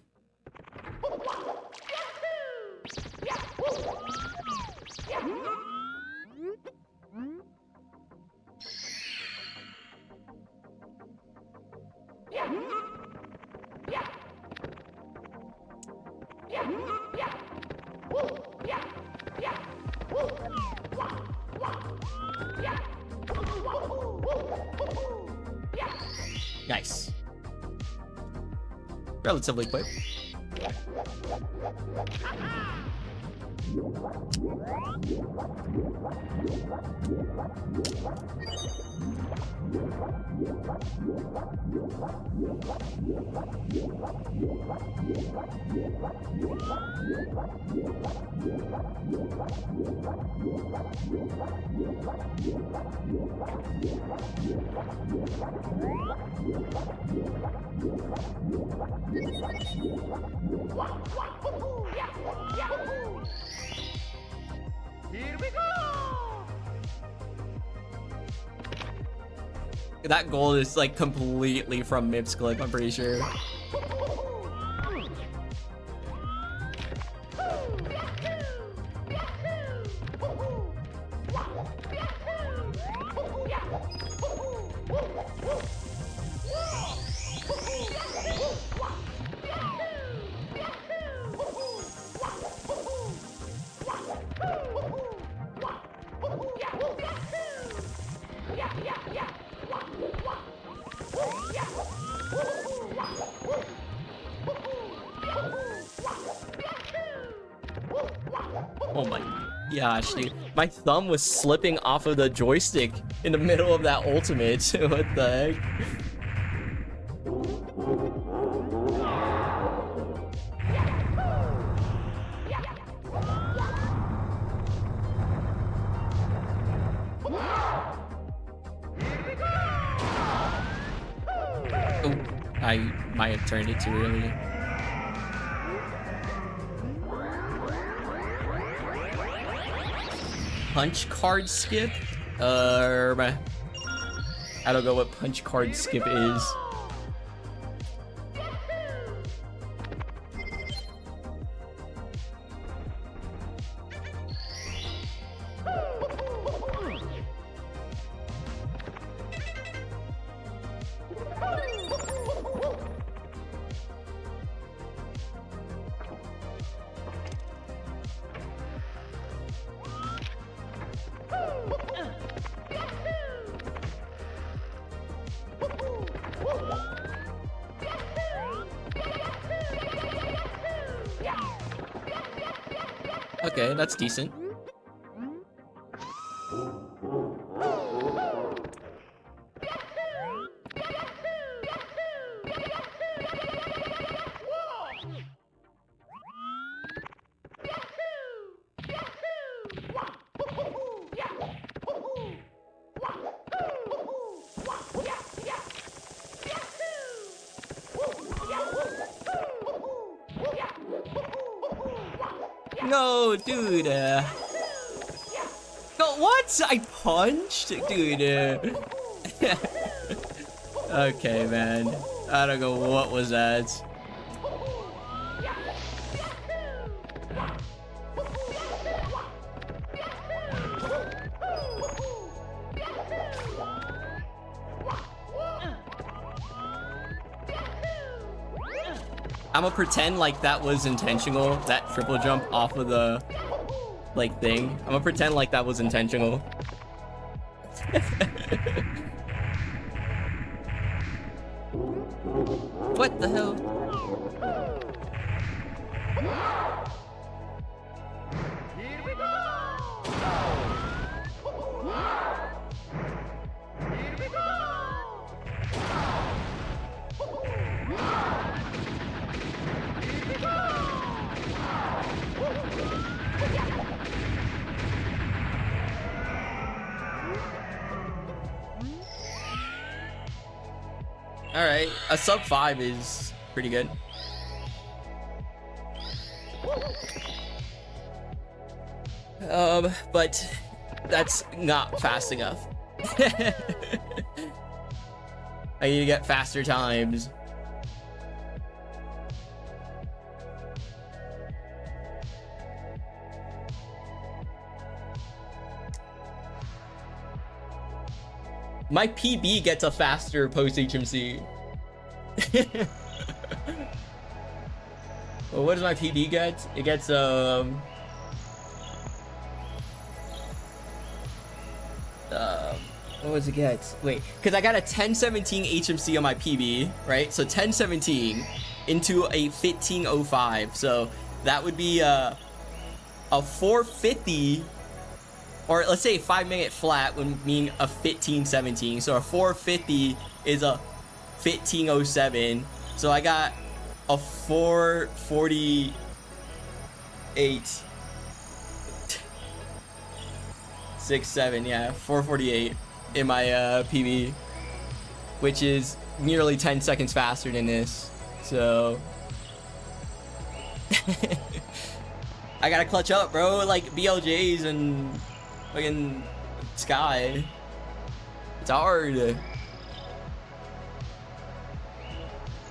Nice. Relatively quick. Here we go! That goal is like completely from Mip's clip, I'm pretty sure. Oh my gosh, dude. My thumb was slipping off of the joystick in the middle of that ultimate. What the heck? Oh, I might have turned it too early. Punch card skip? I don't know what punch card skip is. Okay, that's decent. No, dude. No, what? I punched? Dude. Okay, man. I don't know what was that. I'm gonna pretend like that was intentional, that triple jump off of the, like, thing. I'm gonna pretend like that was intentional. What the hell? Here we go! Here we go! Alright, a sub 5 is pretty good. But that's not fast enough. I need to get faster times. My PB gets a faster post HMC. Well, what does my PB get? It gets what does it get? Wait, because I got a 1017 HMC on my PB, right? So 1017 into a 1505. So that would be a 450, or let's say a 5-minute flat would mean a 1517. So a 450 is a 1507. So I got a 448. 6-7, yeah, 448 in my PB, which is nearly 10 seconds faster than this. So I gotta clutch up, bro. Like BLJs and fucking Sky. It's hard.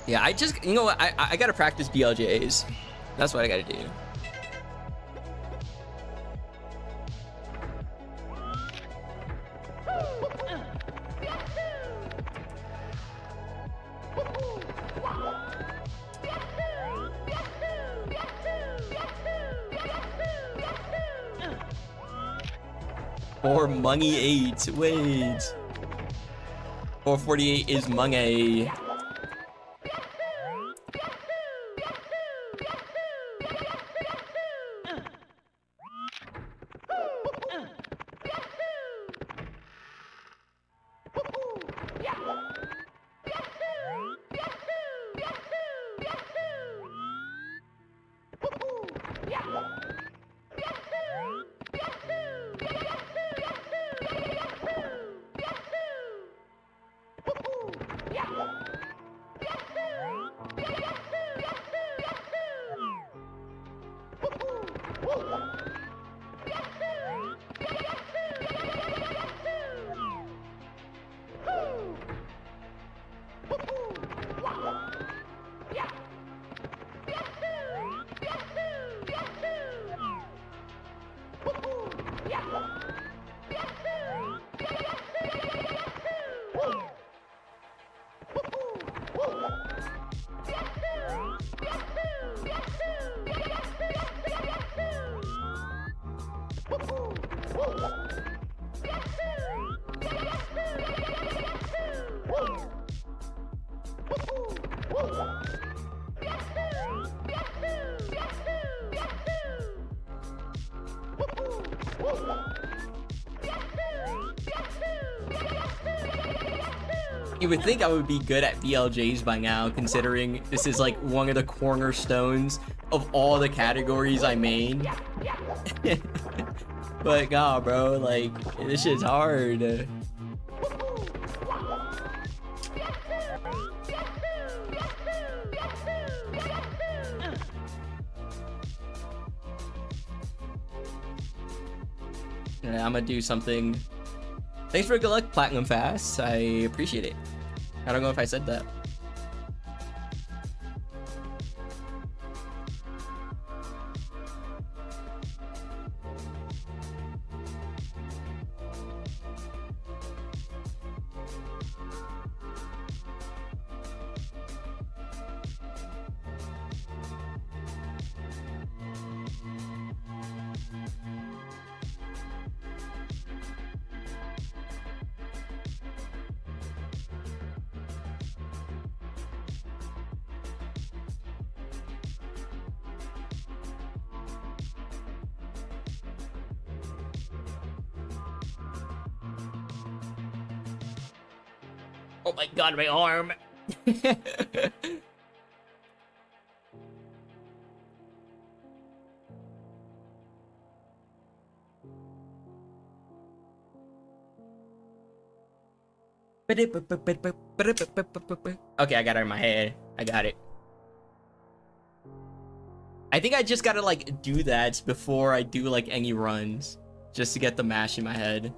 Yeah, I just, you know what? I gotta practice BLJs. That's what I gotta do. Or Mungy 8. Wait. 448 is Mungy. You would think I would be good at BLJs by now, considering this is like one of the cornerstones of all the categories I main. But God, bro, like, this shit's hard. Yeah, I'm gonna do something. Thanks for good luck, Platinum Fast. I appreciate it. I don't know if I said that. Oh my God, my arm. Okay, I got it in my head. I got it. I think I just gotta like do that before I do like any runs, just to get the mash in my head.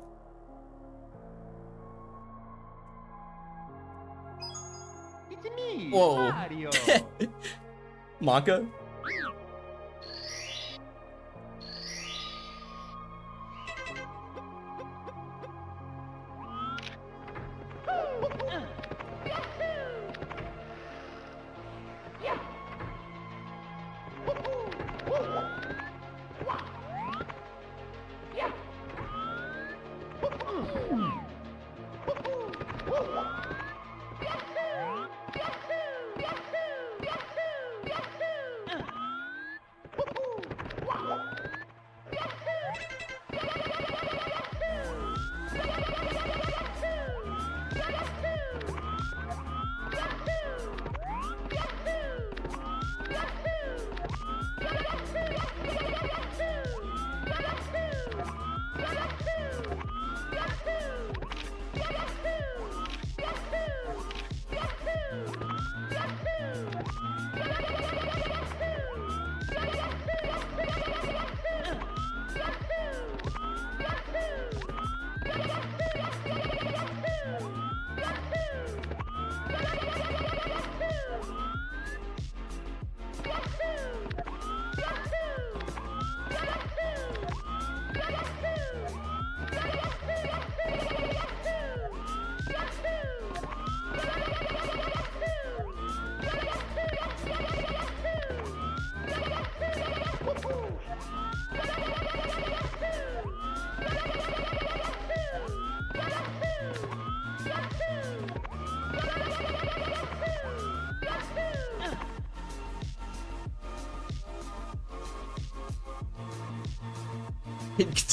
It's me, Whoa. Mario. Monka?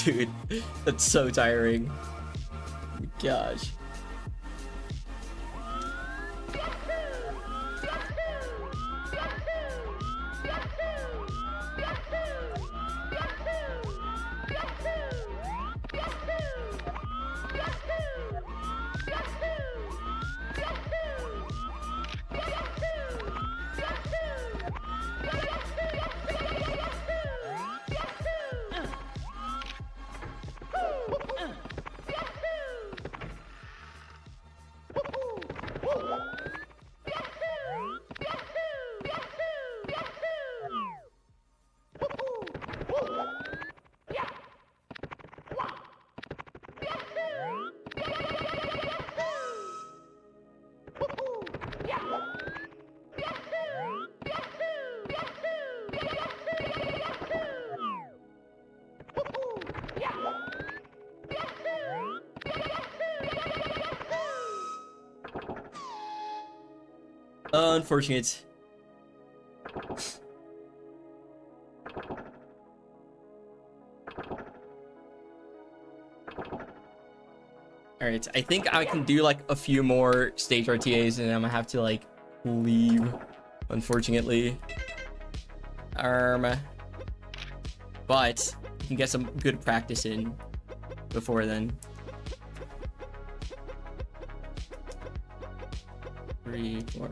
Dude, that's so tiring. Gosh. Unfortunate. Alright, I think I can do like a few more stage RTAs and I'm gonna have to like leave, unfortunately. But you can get some good practice in before then. 3, 4.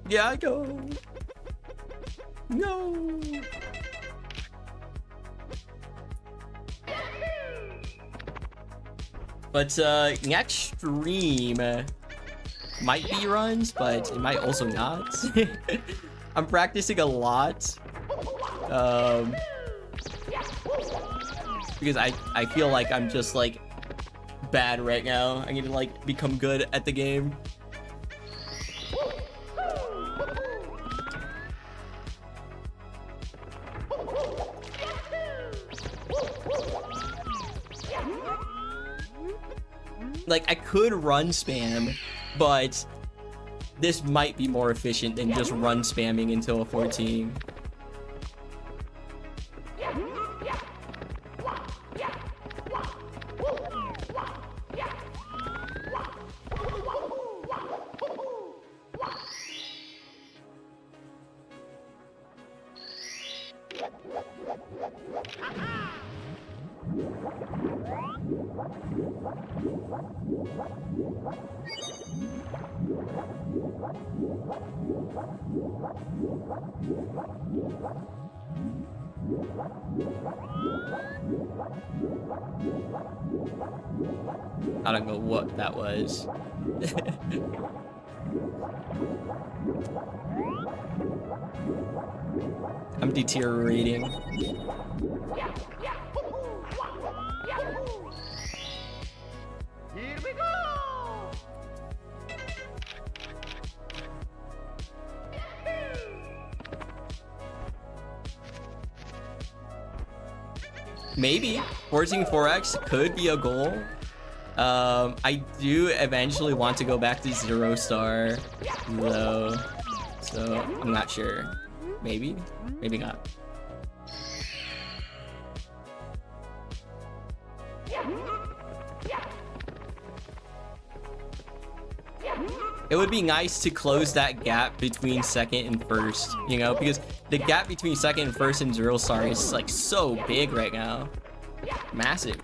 Yeah, I go. No. But next stream might be runs, but it might also not. I'm practicing a lot. Because I feel like I'm just like bad right now. I need to like become good at the game. Like I could run spam, but this might be more efficient than just run spamming until a 14. I don't know what that was. I'm deteriorating. Here we go! Maybe forcing 4x could be a goal. I do eventually want to go back to 0 star though, so I'm not sure. Maybe, maybe not. It would be nice to close that gap between second and first, you know, because the gap between second and first in 0 star is like so big right now. Massive.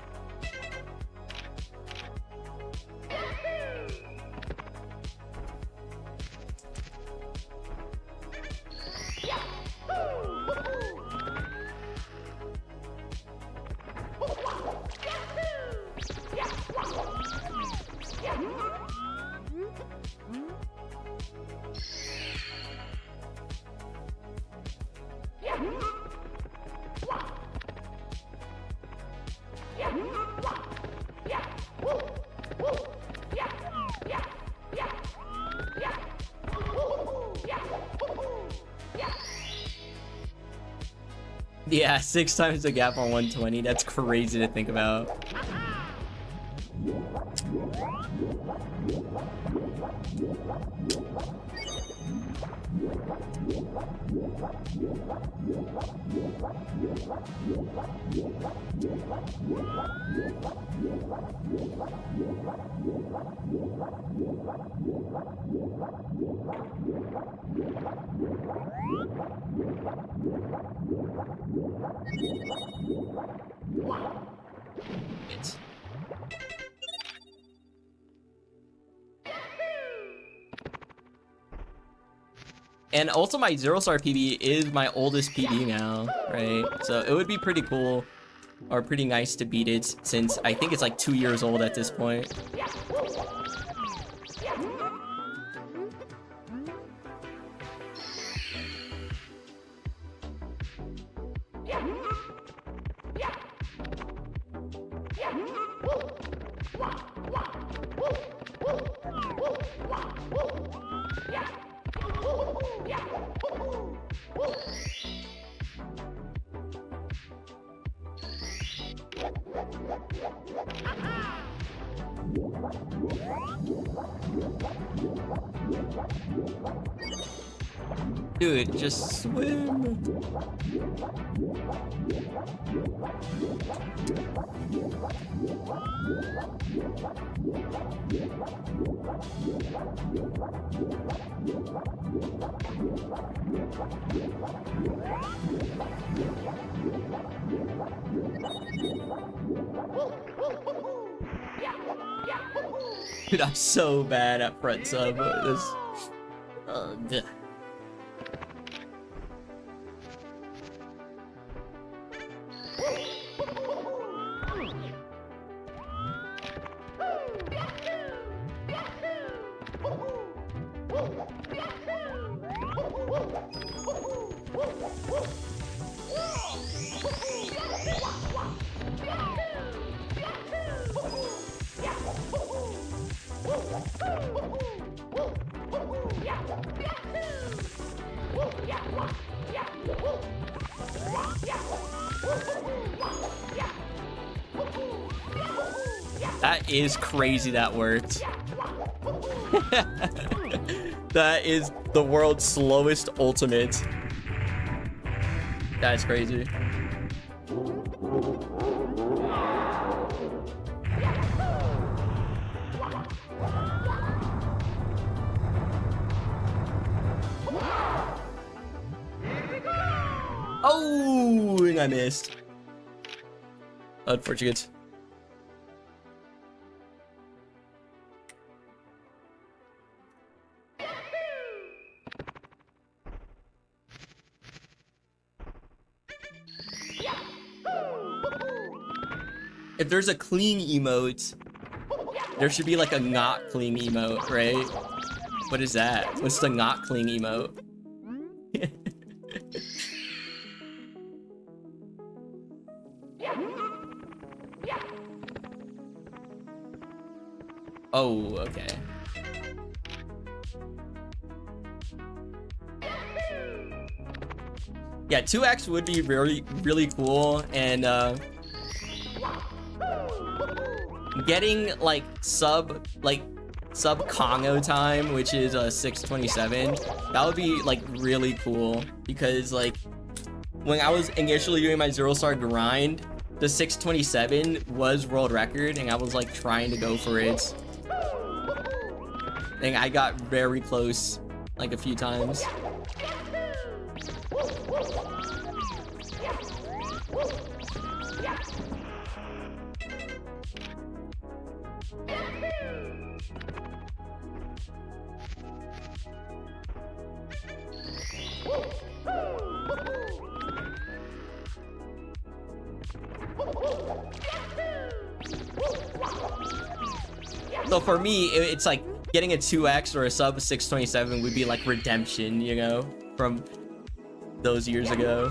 Yeah, 6 times the gap on 120. That's crazy to think about. It's and also my 0 star PB is my oldest PB now, right? So it would be pretty cool or pretty nice to beat it since I think it's like 2 years old at this point. Dude, just swim. Dude, I'm so bad at front sub. This. Duh. That is crazy that worked. That is the world's slowest ultimate. That's crazy. Oh, and I missed. Unfortunate. If there's a clean emote, there should be like a not clean emote, right? What is that? What's the not clean emote? Oh, okay. Yeah, 2x would be really cool, and getting like sub Congo time, which is 627, that would be like really cool, because like when I was initially doing my 0-star grind, the 627 was world record, and I was like trying to go for it, and I got very close like a few times. So for me, it's like getting a 2x or a sub 627 would be like redemption, you know, from those years ago.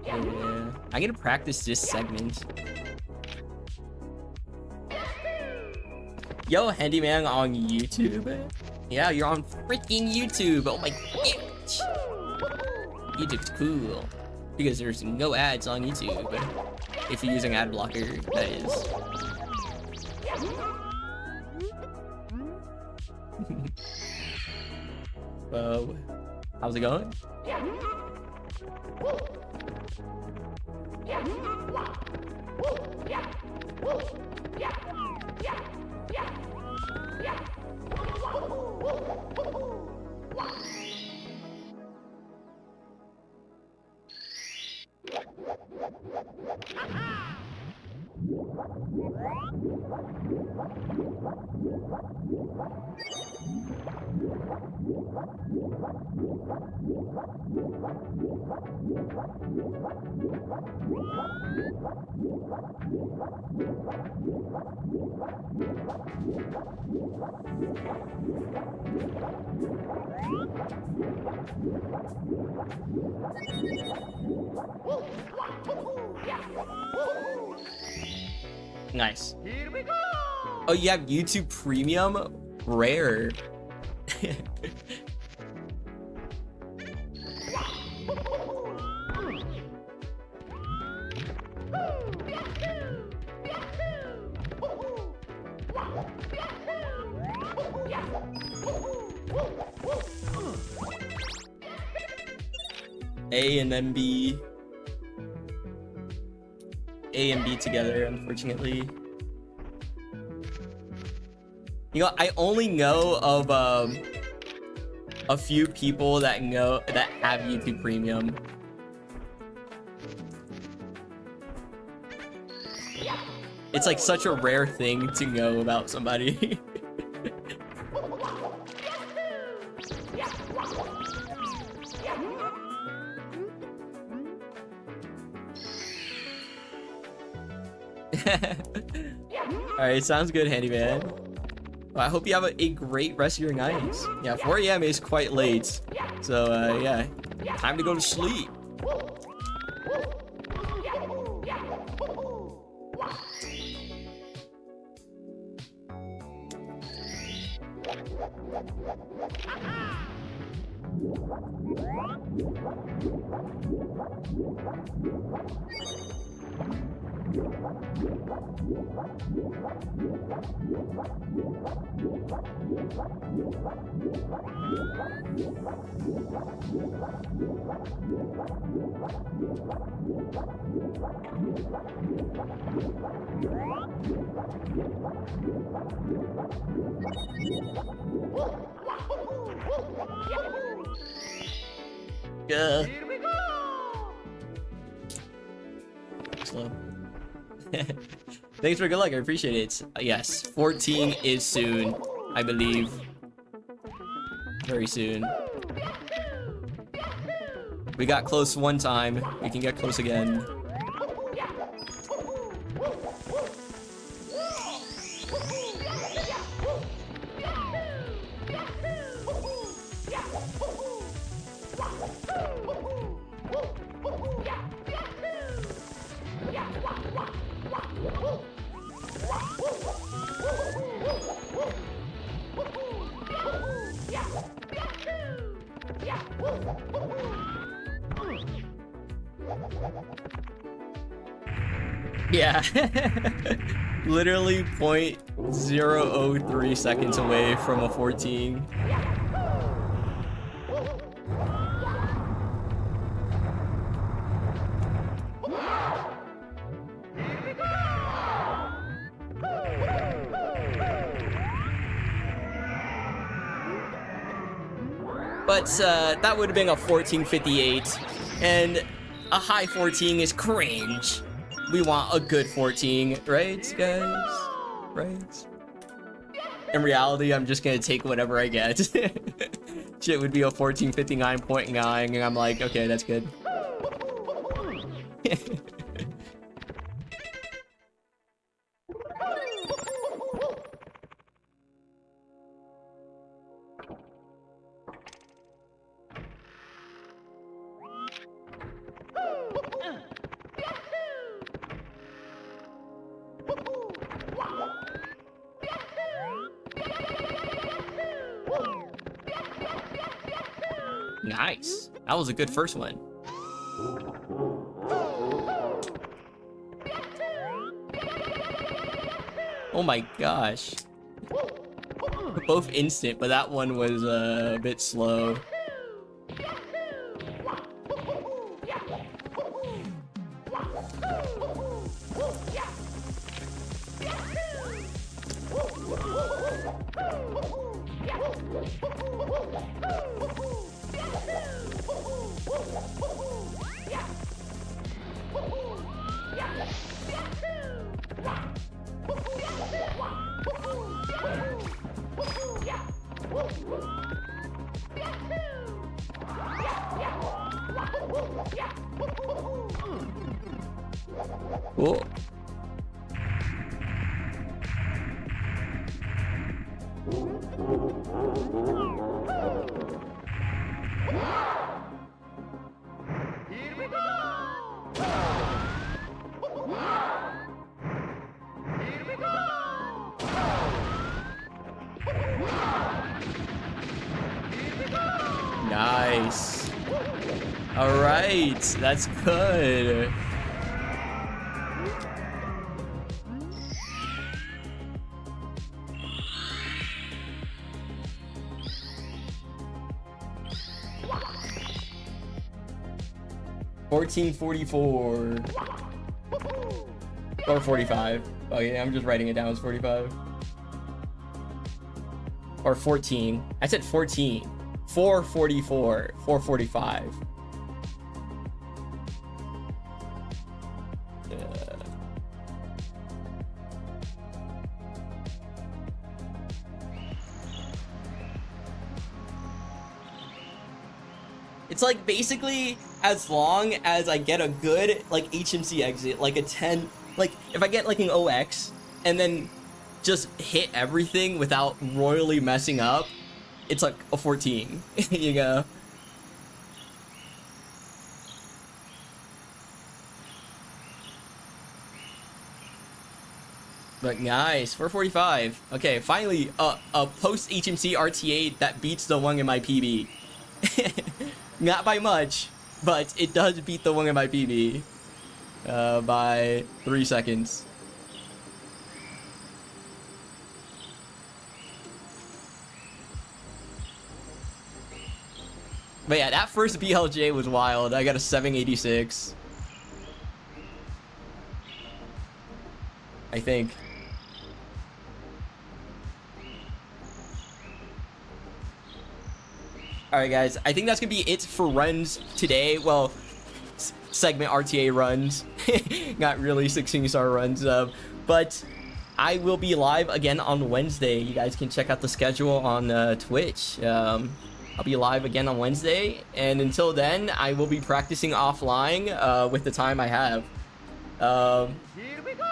Yeah, I gotta practice this segment. Yo, Handyman on YouTube? Yeah, you're on freaking YouTube. Oh my gosh. YouTube's cool. Because there's no ads on YouTube. If you're using ad blocker, that is. Whoa. How's it going? Nice. Here we go. Oh, you have YouTube Premium? Rare. A and then B. A and B together, unfortunately. You know, I only know of a few people that have YouTube Premium. It's like such a rare thing to know about somebody. Alright, sounds good, Handyman. Well, I hope you have a great rest of your night. Yeah, 4 AM is quite late. So, yeah, time to go to sleep. Yeah. Here we go! Slow. Thanks for good luck. I appreciate it. Yes, 14 is soon, I believe. Very soon. We got close one time. We can get close again. Yeah. Literally 0.003 seconds away from a 14. But that would have been a 1458, and a high 14 is cringe. We want a good 14, right, guys? Right? In reality, I'm just gonna take whatever I get. Shit would be a 1459.9, and I'm like, okay, that's good. Nice. That was a good first one. Oh my gosh. Both instant, but that one was a bit slow. Cool. Here we go! Here we go! Here we go! Nice. All right, that's good. $14.44 or 45. Oh yeah, I'm just writing it down as 45 or 14. I said 14. 444, 445. It's like basically as long as I get a good like HMC exit, like a 10, like if I get like an OX and then just hit everything without royally messing up, it's like a 14, you know? But nice, 445. Okay, finally a post HMC RTA that beats the one in my PB. Not by much, but it does beat the one in my PB by 3 seconds. But yeah, that first BLJ was wild. I got a 786. I think. All right, guys. I think that's gonna be it for runs today. Well, segment RTA runs, not really 16-star runs. But I will be live again on Wednesday. You guys can check out the schedule on Twitch. I'll be live again on Wednesday, and until then, I will be practicing offline with the time I have. Here we go!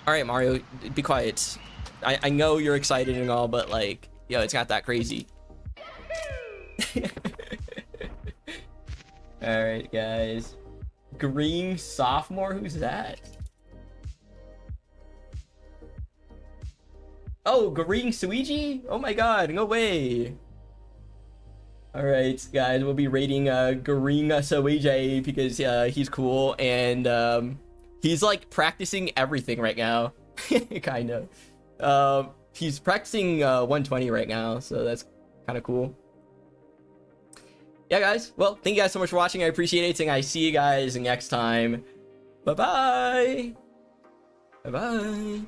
All right, Mario, be quiet. I know you're excited and all, but like, yo, it's not that crazy. All right, guys. Green sophomore, who's that? Oh, Green Suigi? Oh my god, no way. All right, guys, we'll be rating Green Suigi because he's cool, and he's like practicing everything right now. Kind of. He's practicing 120 right now, so that's kind of cool. Yeah, guys. Well, thank you guys so much for watching. I appreciate it, and I see you guys next time. Bye-bye. Bye-bye.